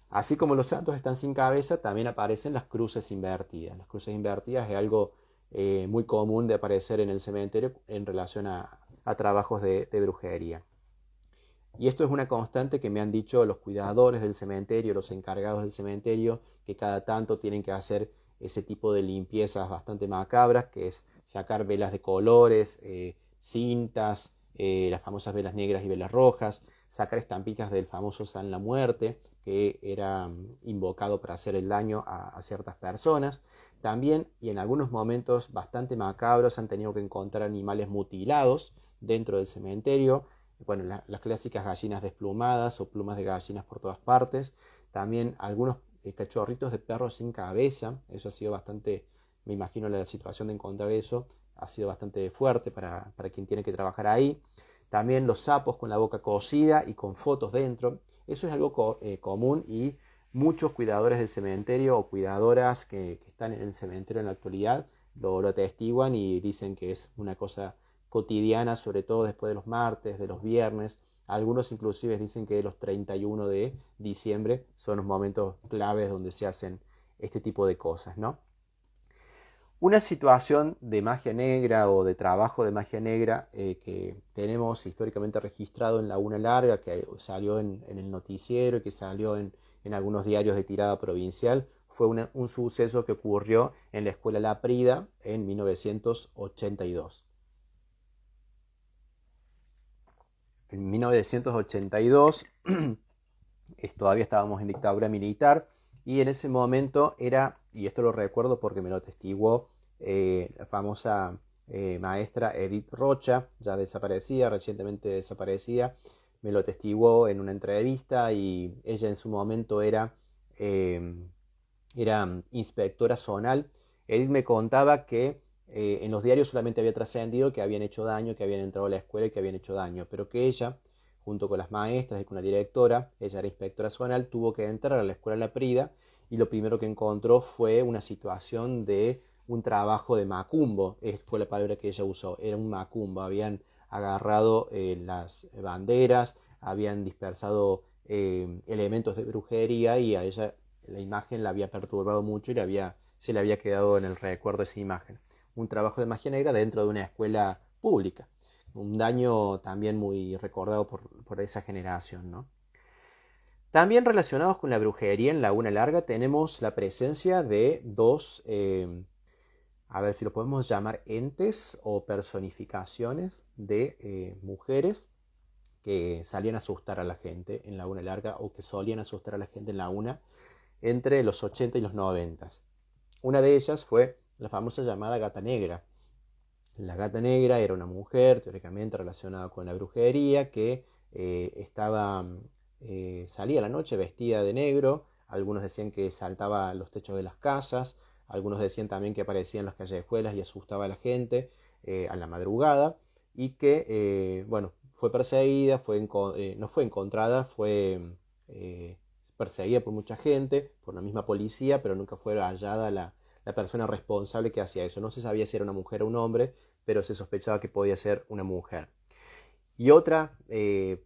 Así como los santos están sin cabeza, también aparecen las cruces invertidas. Las cruces invertidas es algo muy común de aparecer en el cementerio en relación a trabajos de brujería. Y esto es una constante que me han dicho los cuidadores del cementerio, los encargados del cementerio, que cada tanto tienen que hacer ese tipo de limpiezas bastante macabras, que es sacar velas de colores, cintas, las famosas velas negras y velas rojas, sacar estampitas del famoso San la Muerte, que era invocado para hacer el daño a ciertas personas. También, y en algunos momentos bastante macabros, han tenido que encontrar animales mutilados dentro del cementerio. Bueno, las clásicas gallinas desplumadas o plumas de gallinas por todas partes. También algunos cachorritos de perros sin cabeza. Eso ha sido bastante, me imagino la situación de encontrar eso, ha sido bastante fuerte para quien tiene que trabajar ahí. También los sapos con la boca cocida y con fotos dentro. Eso es algo común y muchos cuidadores del cementerio o cuidadoras que están en el cementerio en la actualidad lo atestiguan y dicen que es una cosa cotidiana, sobre todo después de los martes, de los viernes. Algunos inclusive dicen que los 31 de diciembre son los momentos claves donde se hacen este tipo de cosas, ¿no? Una situación de magia negra o de trabajo de magia negra que tenemos históricamente registrado en Laguna Larga, que salió en el noticiero y que salió en algunos diarios de tirada provincial, fue un suceso que ocurrió en la Escuela La Prida en 1982. En 1982 todavía estábamos en dictadura militar y en ese momento era, y esto lo recuerdo porque me lo atestiguó la famosa maestra Edith Rocha, ya desaparecida, recientemente desaparecida, me lo atestiguó en una entrevista y ella en su momento era inspectora zonal. Edith me contaba que en los diarios solamente había trascendido que habían hecho daño, que habían entrado a la escuela y que habían hecho daño, pero que ella, junto con las maestras y con la directora, ella era inspectora zonal, tuvo que entrar a la escuela La Prida y lo primero que encontró fue una situación de un trabajo de macumbo, fue la palabra que ella usó, era un macumbo, habían agarrado las banderas, habían dispersado elementos de brujería y a ella la imagen la había perturbado mucho y se le había quedado en el recuerdo esa imagen. Un trabajo de magia negra dentro de una escuela pública. Un daño también muy recordado por esa generación, ¿no? También relacionados con la brujería en Laguna Larga tenemos la presencia de dos, a ver si lo podemos llamar entes o personificaciones de mujeres que salían a asustar a la gente en Laguna Larga o que solían asustar a la gente en Laguna entre los 80 y los 90. Una de ellas fue la famosa llamada Gata Negra. La Gata Negra era una mujer teóricamente relacionada con la brujería que salía a la noche vestida de negro. Algunos decían que saltaba a los techos de las casas, algunos decían también que aparecía en las callejuelas y asustaba a la gente a la madrugada y que, bueno, fue perseguida, no fue encontrada, fue perseguida por mucha gente, por la misma policía, pero nunca fue hallada la persona responsable que hacía eso. No se sabía si era una mujer o un hombre, pero se sospechaba que podía ser una mujer. Y otra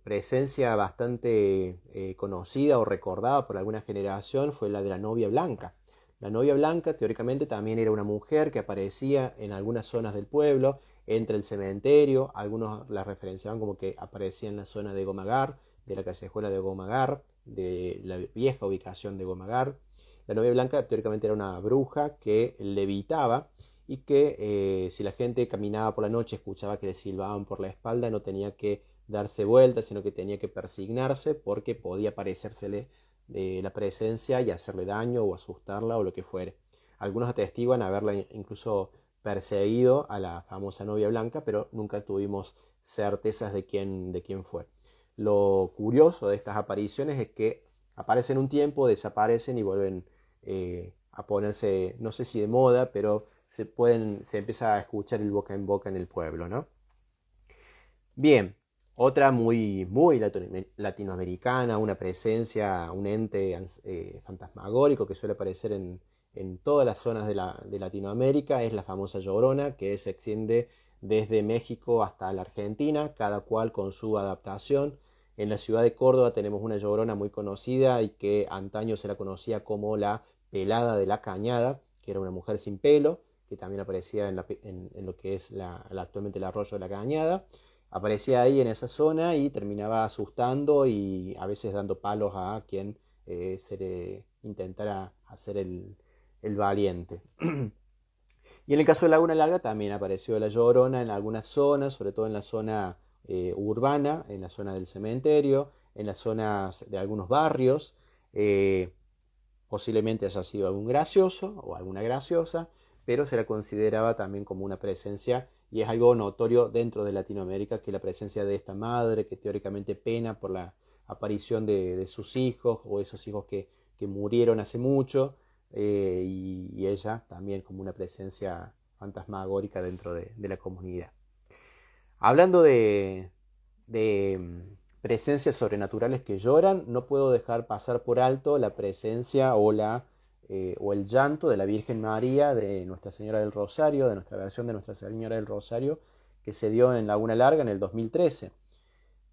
presencia bastante conocida o recordada por alguna generación fue la de la novia blanca. La novia blanca teóricamente también era una mujer que aparecía en algunas zonas del pueblo, entre el cementerio, algunos la referenciaban como que aparecía en la zona de Gomagar, de la callejuela de Gomagar, de la vieja ubicación de Gomagar. La novia blanca teóricamente era una bruja que levitaba y que si la gente caminaba por la noche, escuchaba que le silbaban por la espalda, no tenía que darse vuelta, sino que tenía que persignarse porque podía parecérsele la presencia y hacerle daño o asustarla o lo que fuere. Algunos atestiguan haberla incluso perseguido a la famosa novia blanca, pero nunca tuvimos certezas de quién fue. Lo curioso de estas apariciones es que aparecen un tiempo, desaparecen y vuelven a ponerse, no sé si de moda, pero se empieza a escuchar el boca en boca en el pueblo, ¿no? Bien, otra muy latinoamericana, una presencia, un ente fantasmagórico que suele aparecer en todas las zonas de Latinoamérica es la famosa Llorona, que se extiende desde México hasta la Argentina, cada cual con su adaptación. En la ciudad de Córdoba tenemos una Llorona muy conocida y que antaño se la conocía como la Pelada de la Cañada, que era una mujer sin pelo, que también aparecía en lo que es actualmente el arroyo de la Cañada. Aparecía ahí en esa zona y terminaba asustando y a veces dando palos a quien se le intentara hacer el valiente. Y en el caso de Laguna Larga también apareció la Llorona en algunas zonas, sobre todo en la zona urbana, en la zona del cementerio, en las zonas de algunos barrios. Eh, Posiblemente haya sido algún gracioso o alguna graciosa, pero se la consideraba también como una presencia y es algo notorio dentro de Latinoamérica que la presencia de esta madre que teóricamente pena por la aparición de sus hijos o esos hijos que murieron hace mucho y ella también como una presencia fantasmagórica dentro de la comunidad. Hablando de presencias sobrenaturales que lloran, no puedo dejar pasar por alto la presencia o el llanto de la Virgen María de Nuestra Señora del Rosario, de nuestra versión de Nuestra Señora del Rosario, que se dio en Laguna Larga en el 2013.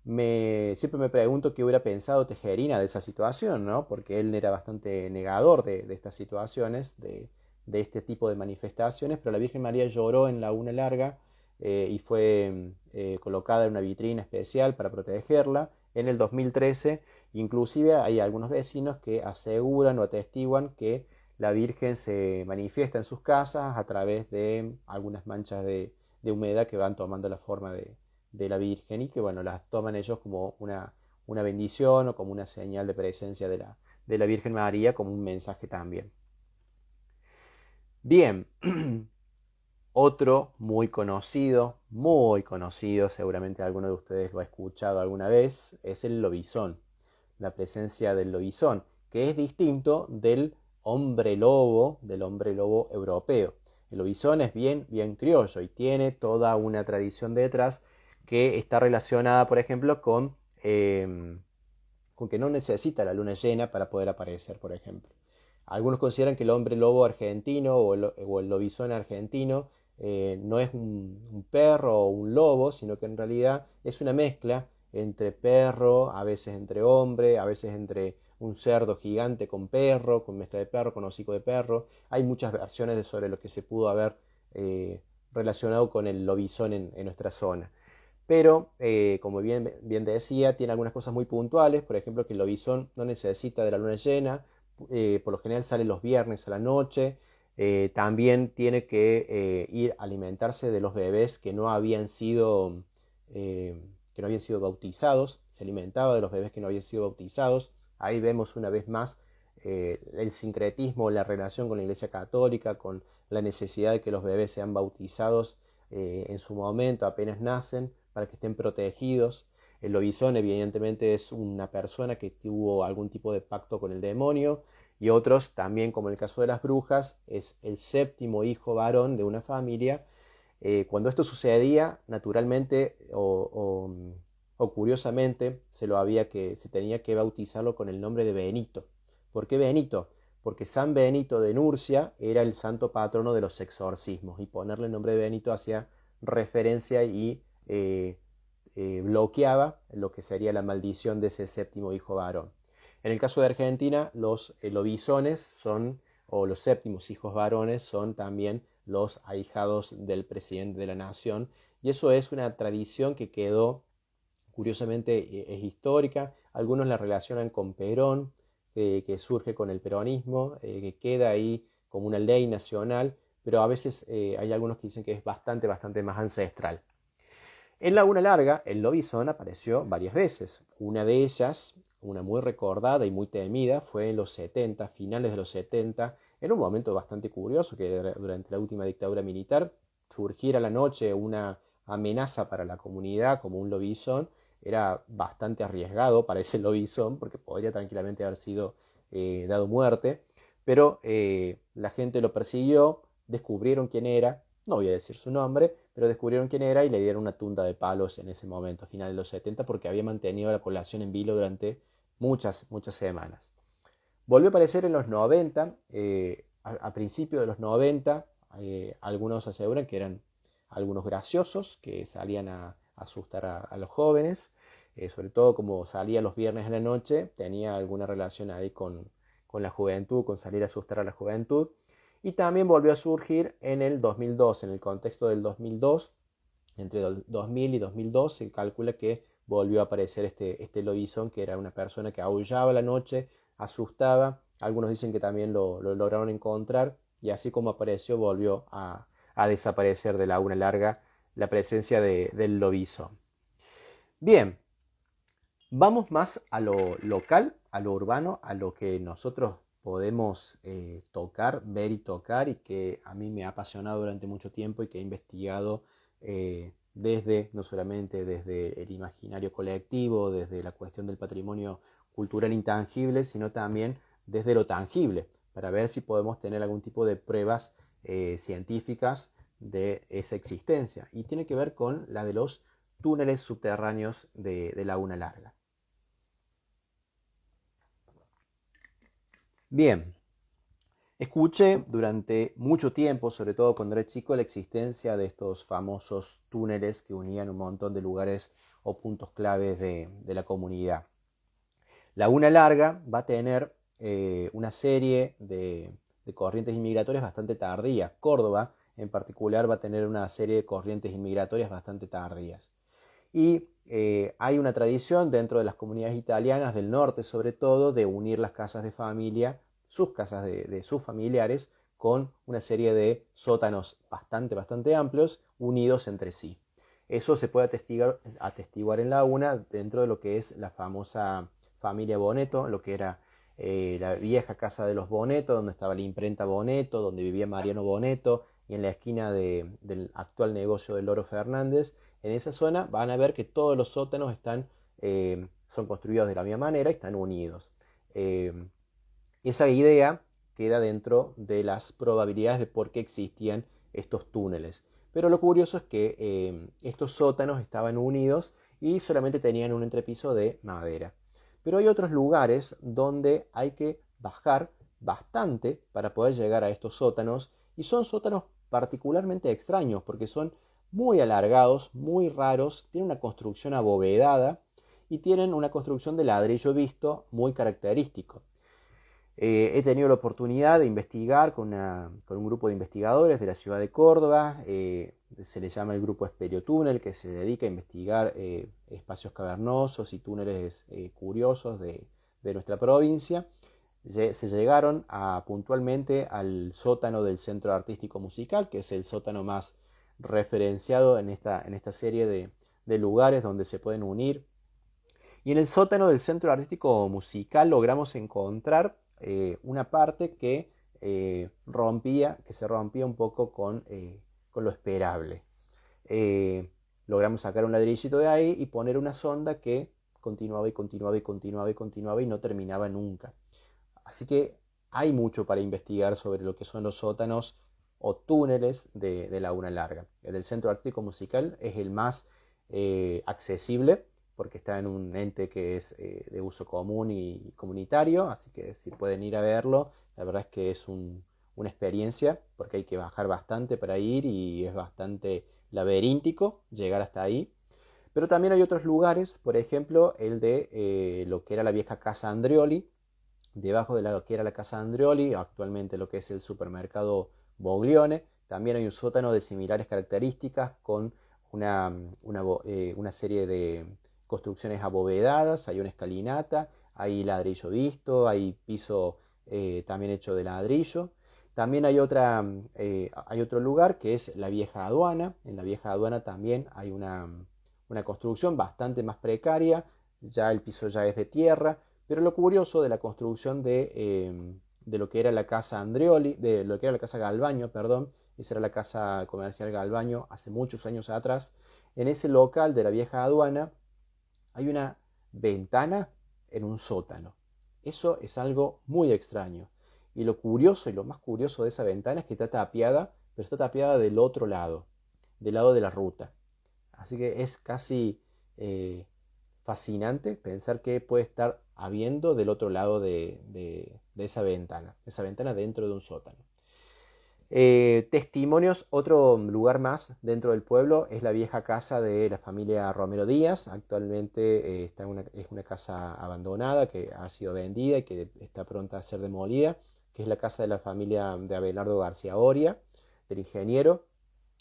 Siempre me pregunto qué hubiera pensado Tejerina de esa situación, ¿no? Porque él era bastante negador de estas situaciones, de este tipo de manifestaciones, pero la Virgen María lloró en Laguna Larga y fue colocada en una vitrina especial para protegerla en el 2013. Inclusive hay algunos vecinos que aseguran o atestiguan que la Virgen se manifiesta en sus casas a través de algunas manchas de humedad que van tomando la forma de la Virgen y que bueno, las toman ellos como una bendición o como una señal de presencia de la Virgen María, como un mensaje también. Bien, otro muy conocido, seguramente alguno de ustedes lo ha escuchado alguna vez, es el lobizón, la presencia del lobizón, que es distinto del hombre lobo europeo. El lobizón es bien criollo y tiene toda una tradición detrás que está relacionada, por ejemplo, con que no necesita la luna llena para poder aparecer, por ejemplo. Algunos consideran que el hombre lobo argentino o el lobizón argentino no es un perro o un lobo, sino que en realidad es una mezcla entre perro, a veces entre hombre, a veces entre un cerdo gigante con perro, con mezcla de perro, con hocico de perro. Hay muchas versiones sobre lo que se pudo haber relacionado con el lobizón en nuestra zona. Pero, como bien decía, tiene algunas cosas muy puntuales, por ejemplo, que el lobizón no necesita de la luna llena, por lo general sale los viernes a la noche, también tiene que ir a alimentarse de los bebés que no habían sido bautizados, se alimentaba de los bebés que no habían sido bautizados. Ahí vemos una vez más el sincretismo, la relación con la Iglesia Católica, con la necesidad de que los bebés sean bautizados en su momento, apenas nacen, para que estén protegidos. El lobizón evidentemente es una persona que tuvo algún tipo de pacto con el demonio y otros también, como en el caso de las brujas, es el séptimo hijo varón de una familia. Cuando esto sucedía, naturalmente o curiosamente, se tenía que bautizarlo con el nombre de Benito. ¿Por qué Benito? Porque San Benito de Nurcia era el santo patrono de los exorcismos y ponerle el nombre de Benito hacía referencia y bloqueaba lo que sería la maldición de ese séptimo hijo varón. En el caso de Argentina, los lobisones o los séptimos hijos varones son también los ahijados del presidente de la nación, y eso es una tradición que quedó, curiosamente, es histórica. Algunos la relacionan con Perón, que surge con el peronismo, que queda ahí como una ley nacional, pero a veces hay algunos que dicen que es bastante más ancestral. En Laguna Larga, el lobizón apareció varias veces. Una de ellas, una muy recordada y muy temida, fue en los 70, finales de los 70, en un momento bastante curioso que durante la última dictadura militar surgiera a la noche una amenaza para la comunidad como un lobizón. Era bastante arriesgado para ese lobizón porque podría tranquilamente haber sido dado muerte, pero la gente lo persiguió, descubrieron quién era, no voy a decir su nombre, pero descubrieron quién era y le dieron una tunda de palos en ese momento, a finales de los 70, porque había mantenido la población en vilo durante muchas semanas. Volvió a aparecer en los 90, a principios de los 90, algunos aseguran que eran algunos graciosos que salían a asustar a los jóvenes. sobre todo como salía los viernes a la noche, tenía alguna relación ahí con la juventud, con salir a asustar a la juventud. Y también volvió a surgir en el 2002, en el contexto del 2002, entre 2000 y 2002 se calcula que volvió a aparecer este lobizón, que era una persona que aullaba la noche, asustaba. Algunos dicen que también lo lograron encontrar y así como apareció volvió a desaparecer de Laguna Larga la presencia del lobizón. Bien, vamos más a lo local, a lo urbano, a lo que nosotros podemos tocar, ver y tocar, y que a mí me ha apasionado durante mucho tiempo y que he investigado desde, no solamente desde el imaginario colectivo, desde la cuestión del patrimonio cultural intangible, sino también desde lo tangible, para ver si podemos tener algún tipo de pruebas científicas de esa existencia. Y tiene que ver con la de los túneles subterráneos de Laguna Larga. Bien, escuché durante mucho tiempo, sobre todo cuando era chico, la existencia de estos famosos túneles que unían un montón de lugares o puntos claves de la comunidad. Laguna Larga va a tener una serie de corrientes inmigratorias bastante tardías. Córdoba, en particular, va a tener una serie de corrientes inmigratorias bastante tardías. Y hay una tradición dentro de las comunidades italianas del norte, sobre todo, de unir las casas de familia, sus casas de sus familiares, con una serie de sótanos bastante amplios, unidos entre sí. Eso se puede atestiguar en Laguna dentro de lo que es la famosa familia Boneto, lo que era la vieja casa de los Boneto, donde estaba la imprenta Boneto, donde vivía Mariano Boneto, y en la esquina del actual negocio de Loro Fernández. En esa zona van a ver que todos los sótanos son construidos de la misma manera y están unidos. Esa idea queda dentro de las probabilidades de por qué existían estos túneles. Pero lo curioso es que estos sótanos estaban unidos y solamente tenían un entrepiso de madera. Pero hay otros lugares donde hay que bajar bastante para poder llegar a estos sótanos, y son sótanos particularmente extraños porque son muy alargados, muy raros, tienen una construcción abovedada y tienen una construcción de ladrillo visto muy característico. He tenido la oportunidad de investigar con un grupo de investigadores de la ciudad de Córdoba. Se le llama el grupo Esperiotúnel, que se dedica a investigar espacios cavernosos y túneles curiosos de nuestra provincia. Se llegaron puntualmente al sótano del Centro Artístico Musical, que es el sótano más referenciado en esta serie de lugares donde se pueden unir. Y en el sótano del Centro Artístico Musical logramos encontrar una parte que se rompía un poco con lo esperable. Logramos sacar un ladrillito de ahí y poner una sonda que continuaba y continuaba y continuaba y continuaba y no terminaba nunca. Así que hay mucho para investigar sobre lo que son los sótanos o túneles de Laguna Larga. El del Centro Artístico Musical es el más accesible porque está en un ente que es de uso común y comunitario, así que si pueden ir a verlo, la verdad es que es una experiencia, porque hay que bajar bastante para ir y es bastante laberíntico llegar hasta ahí. Pero también hay otros lugares, por ejemplo, el de lo que era la vieja Casa Andreoli, debajo de lo que era la Casa Andreoli, actualmente lo que es el supermercado Boglione. También hay un sótano de similares características con una serie de construcciones abovedadas, hay una escalinata, hay ladrillo visto, hay piso también hecho de ladrillo. También hay otro lugar que es la vieja aduana. En la vieja aduana también hay una construcción bastante más precaria, ya el piso ya es de tierra, pero lo curioso de la construcción de lo que era la casa Andreoli, de lo que era la casa Galbaño, perdón, esa era la casa comercial Galbaño hace muchos años atrás, en ese local de la vieja aduana hay una ventana en un sótano. Eso es algo muy extraño. Y lo curioso y lo más curioso de esa ventana es que está tapiada, pero está tapiada del lado de la ruta. Así que es casi fascinante pensar que puede estar habiendo del otro lado de esa ventana dentro de un sótano. Testimonios, otro lugar más dentro del pueblo es la vieja casa de la familia Romero Díaz. Actualmente es una casa abandonada que ha sido vendida y que está pronta a ser demolida, que es la casa de la familia de Abelardo García Oria, del ingeniero.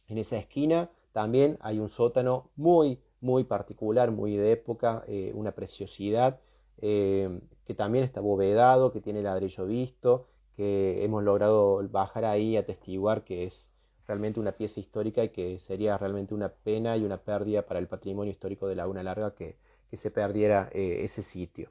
En esa esquina también hay un sótano muy particular, muy de época, una preciosidad, que también está abovedado, que tiene ladrillo visto, que hemos logrado bajar ahí y atestiguar que es realmente una pieza histórica y que sería realmente una pena y una pérdida para el patrimonio histórico de Laguna Larga que se perdiera ese sitio.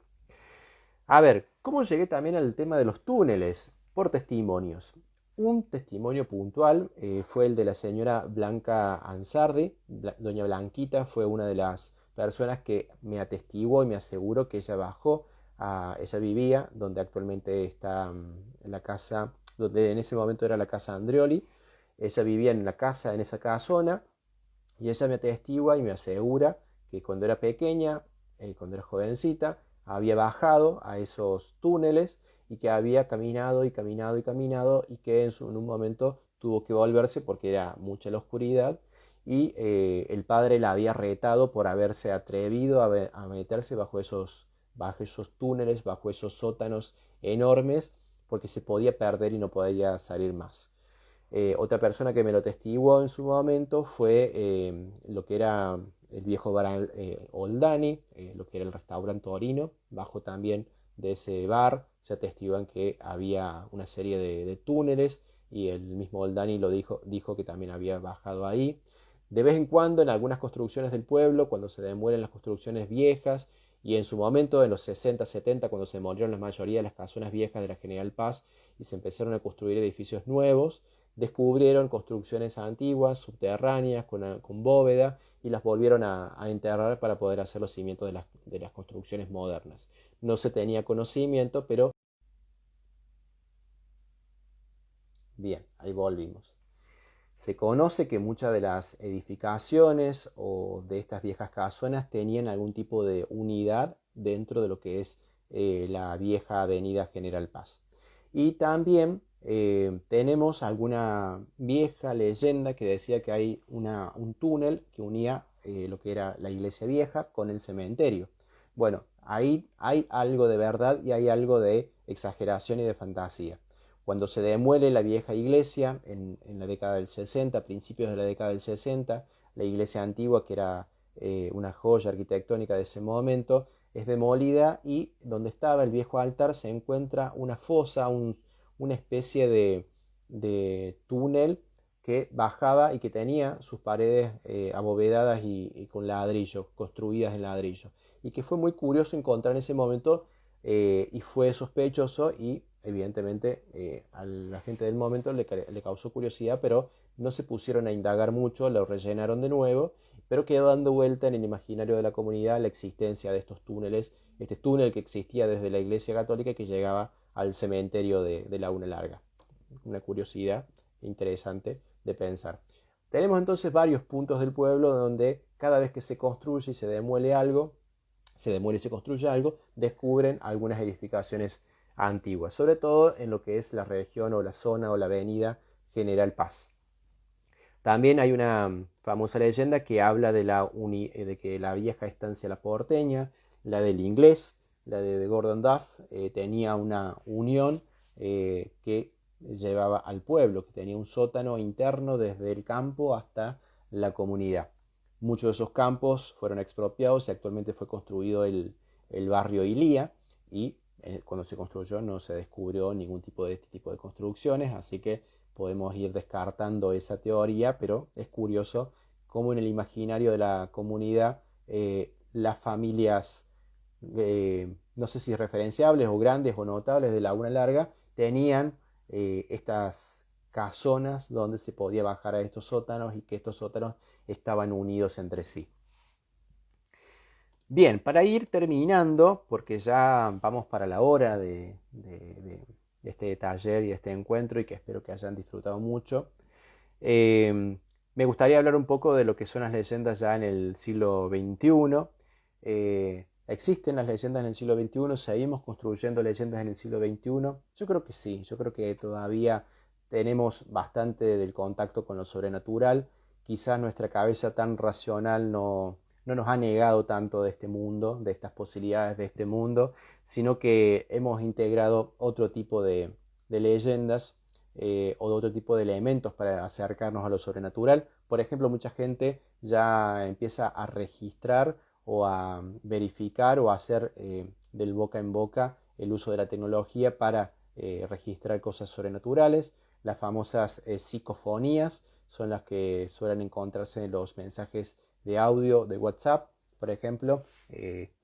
A ver, ¿cómo llegué también al tema de los túneles? Por testimonios. Un testimonio puntual fue el de la señora Blanca Ansardi. Doña Blanquita fue una de las personas que me atestiguó y me aseguró que ella bajó, ella vivía donde actualmente está en la casa, donde en ese momento era la casa Andreoli. Ella vivía en la casa, en esa casona, y ella me atestigua y me asegura que cuando era pequeña, cuando era jovencita, había bajado a esos túneles y que había caminado y caminado y caminado y que en un momento tuvo que volverse porque era mucha la oscuridad y el padre la había retado por haberse atrevido a meterse bajo esos túneles, bajo esos sótanos enormes, porque se podía perder y no podía salir más. Otra persona que me lo testiguó en su momento fue lo que era el viejo bar Oldani, lo que era el restaurante Torino. Bajo también de ese bar se atestiguan que había una serie de túneles y el mismo Oldani dijo que también había bajado ahí. De vez en cuando en algunas construcciones del pueblo, cuando se demuelen las construcciones viejas, y en su momento, en los 60, 70, cuando se demolieron la mayoría de las casonas viejas de la General Paz y se empezaron a construir edificios nuevos, descubrieron construcciones antiguas, subterráneas, con bóveda, y las volvieron a enterrar para poder hacer los cimientos de las construcciones modernas. No se tenía conocimiento, pero bien, ahí volvimos. Se conoce que muchas de las edificaciones o de estas viejas casonas tenían algún tipo de unidad dentro de lo que es la vieja avenida General Paz. Y también tenemos alguna vieja leyenda que decía que hay un túnel que unía lo que era la iglesia vieja con el cementerio. Bueno, ahí hay algo de verdad y hay algo de exageración y de fantasía. Cuando se demuele la vieja iglesia en la década del 60, principios de la década del 60, la iglesia antigua, que era una joya arquitectónica de ese momento, es demolida y donde estaba el viejo altar se encuentra una fosa, una especie de túnel que bajaba y que tenía sus paredes abovedadas y con ladrillo, construidas en ladrillo. Y que fue muy curioso encontrar en ese momento y fue sospechoso y evidentemente a la gente del momento le causó curiosidad, pero no se pusieron a indagar mucho, lo rellenaron de nuevo, pero quedó dando vuelta en el imaginario de la comunidad la existencia de estos túneles, este túnel que existía desde la iglesia católica que llegaba al cementerio de Laguna Larga. Una curiosidad interesante de pensar. Tenemos entonces varios puntos del pueblo donde cada vez que se construye y se demuele algo, se demuele y se construye algo, descubren algunas edificaciones antiguas, sobre todo en lo que es la región o la zona o la avenida General Paz. También hay una famosa leyenda que habla de que la vieja estancia La Porteña, la del Inglés, la de Gordon Duff, tenía una unión que llevaba al pueblo, que tenía un sótano interno desde el campo hasta la comunidad. Muchos de esos campos fueron expropiados y actualmente fue construido el barrio Ilía y cuando se construyó no se descubrió ningún tipo de este tipo de construcciones, así que podemos ir descartando esa teoría, pero es curioso cómo en el imaginario de la comunidad las familias, no sé si referenciables o grandes o notables de Laguna Larga, tenían estas casonas donde se podía bajar a estos sótanos y que estos sótanos estaban unidos entre sí. Bien, para ir terminando, porque ya vamos para la hora de este taller y de este encuentro y que espero que hayan disfrutado mucho, me gustaría hablar un poco de lo que son las leyendas ya en el siglo XXI. ¿Existen las leyendas en el siglo XXI? ¿Seguimos construyendo leyendas en el siglo XXI? Yo creo que sí, yo creo que todavía tenemos bastante del contacto con lo sobrenatural. Quizás nuestra cabeza tan racional no nos ha negado tanto de este mundo, de estas posibilidades de este mundo, sino que hemos integrado otro tipo de leyendas o de otro tipo de elementos para acercarnos a lo sobrenatural. Por ejemplo, mucha gente ya empieza a registrar o a verificar o a hacer del boca en boca el uso de la tecnología para registrar cosas sobrenaturales. Las famosas psicofonías son las que suelen encontrarse en los mensajes de audio de WhatsApp, por ejemplo.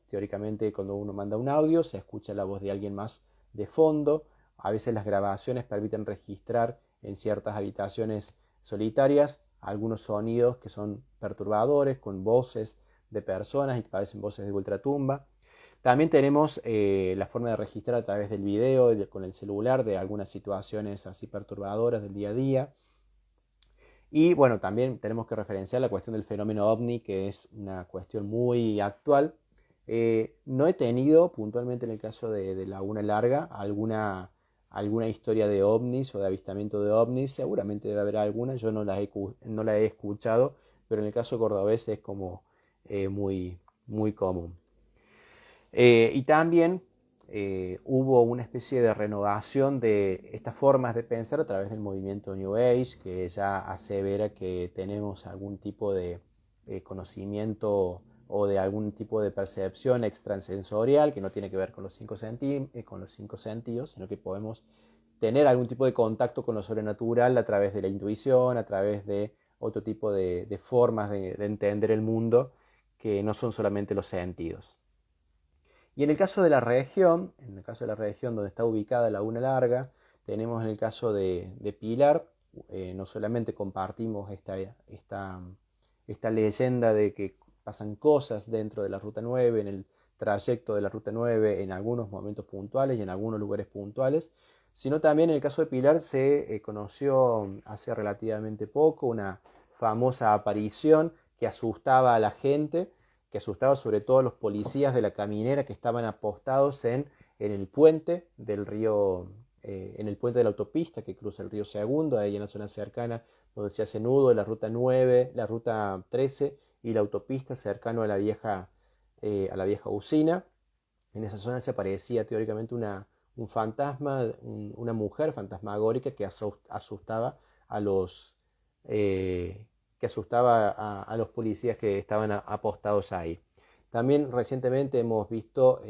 Teóricamente, cuando uno manda un audio, se escucha la voz de alguien más de fondo. A veces las grabaciones permiten registrar en ciertas habitaciones solitarias algunos sonidos que son perturbadores, con voces de personas y que parecen voces de ultratumba. También tenemos la forma de registrar a través del video y con el celular de algunas situaciones así perturbadoras del día a día. Y bueno, también tenemos que referenciar la cuestión del fenómeno ovni, que es una cuestión muy actual. No he tenido puntualmente en el caso de Laguna Larga alguna historia de ovnis o de avistamiento de ovnis. Seguramente debe haber alguna, yo no la he escuchado, pero en el caso cordobés es como muy, muy común. Y también hubo una especie de renovación de estas formas de pensar a través del movimiento New Age, que ya asevera que tenemos algún tipo de conocimiento o de algún tipo de percepción extrasensorial que no tiene que ver con los con los cinco sentidos, sino que podemos tener algún tipo de contacto con lo sobrenatural a través de la intuición, a través de otro tipo de formas de entender el mundo que no son solamente los sentidos. Y en el caso de la región, donde está ubicada Laguna Larga, tenemos en el caso de Pilar, no solamente compartimos esta leyenda de que pasan cosas dentro de la Ruta 9, en el trayecto de la Ruta 9, en algunos momentos puntuales y en algunos lugares puntuales, sino también en el caso de Pilar se conoció hace relativamente poco una famosa aparición que asustaba a la gente, que asustaba sobre todo a los policías de la caminera que estaban apostados en el puente del río, en el puente de la autopista que cruza el río Segundo, ahí en la zona cercana donde se hace nudo de la ruta 9, la ruta 13 y la autopista cercano a la vieja usina. En esa zona se aparecía teóricamente un fantasma, una mujer fantasmagórica que asustaba a los, a los policías que estaban apostados ahí. También recientemente hemos visto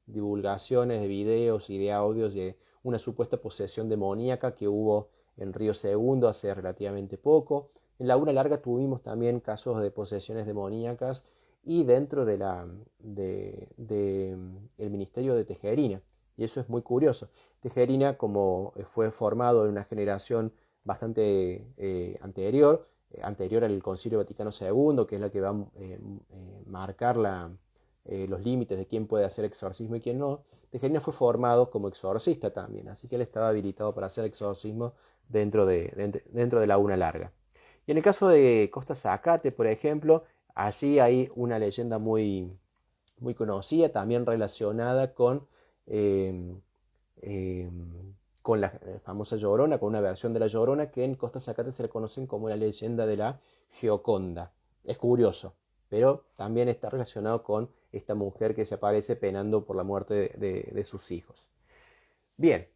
divulgaciones de videos y de audios de una supuesta posesión demoníaca que hubo en Río Segundo hace relativamente poco. En Laguna Larga tuvimos también casos de posesiones demoníacas y dentro el Ministerio de Tejerina. Y eso es muy curioso. Tejerina, como fue formado en una generación bastante anterior al Concilio Vaticano II, que es la que va a marcar los límites de quién puede hacer exorcismo y quién no, Tejerina fue formado como exorcista también, así que él estaba habilitado para hacer exorcismo dentro de Laguna Larga. Y en el caso de Costa Zacate, por ejemplo, allí hay una leyenda muy, muy conocida, también relacionada eh, eh, con la famosa Llorona, con una versión de la Llorona que en Costa Zacate se le conocen como la leyenda de la Gioconda. Es curioso, pero también está relacionado con esta mujer que se aparece penando por la muerte de sus hijos. Bien,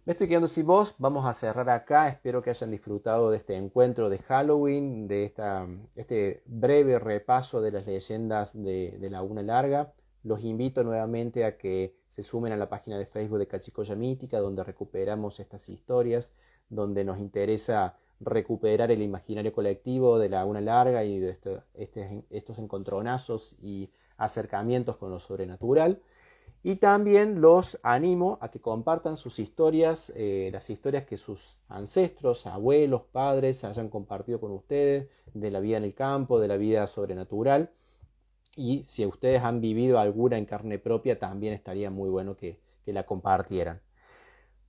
me estoy quedando sin voz, vamos a cerrar acá, espero que hayan disfrutado de este encuentro de Halloween, de este breve repaso de las leyendas de Laguna Larga. Los invito nuevamente a que se sumen a la página de Facebook de Cachicoya Mítica, donde recuperamos estas historias, donde nos interesa recuperar el imaginario colectivo de Laguna Larga y de estos encontronazos y acercamientos con lo sobrenatural. Y también los animo a que compartan sus historias, las historias que sus ancestros, abuelos, padres hayan compartido con ustedes de la vida en el campo, de la vida sobrenatural. Y si ustedes han vivido alguna en carne propia, también estaría muy bueno que la compartieran.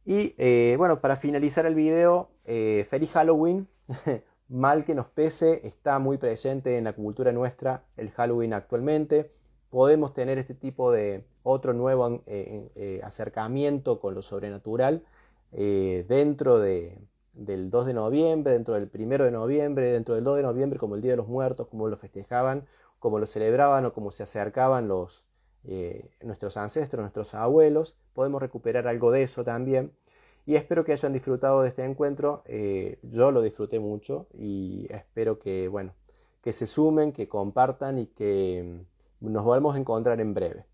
Y bueno, para finalizar el video, feliz Halloween. Mal que nos pese, está muy presente en la cultura nuestra el Halloween actualmente. Podemos tener este tipo de otro nuevo acercamiento con lo sobrenatural dentro del 2 de noviembre, dentro del 1 de noviembre, dentro del 2 de noviembre como el Día de los Muertos, cómo lo festejaban, cómo lo celebraban o cómo se acercaban nuestros ancestros, nuestros abuelos. Podemos recuperar algo de eso también. Y espero que hayan disfrutado de este encuentro. Yo lo disfruté mucho y espero que, bueno, que se sumen, que compartan y que nos volvamos a encontrar en breve.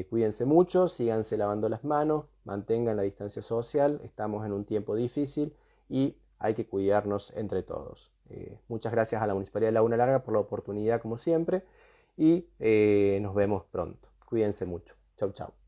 Cuídense mucho, síganse lavando las manos, mantengan la distancia social, estamos en un tiempo difícil y hay que cuidarnos entre todos. Muchas gracias a la Municipalidad de Laguna Larga por la oportunidad como siempre y nos vemos pronto. Cuídense mucho. Chau, chau.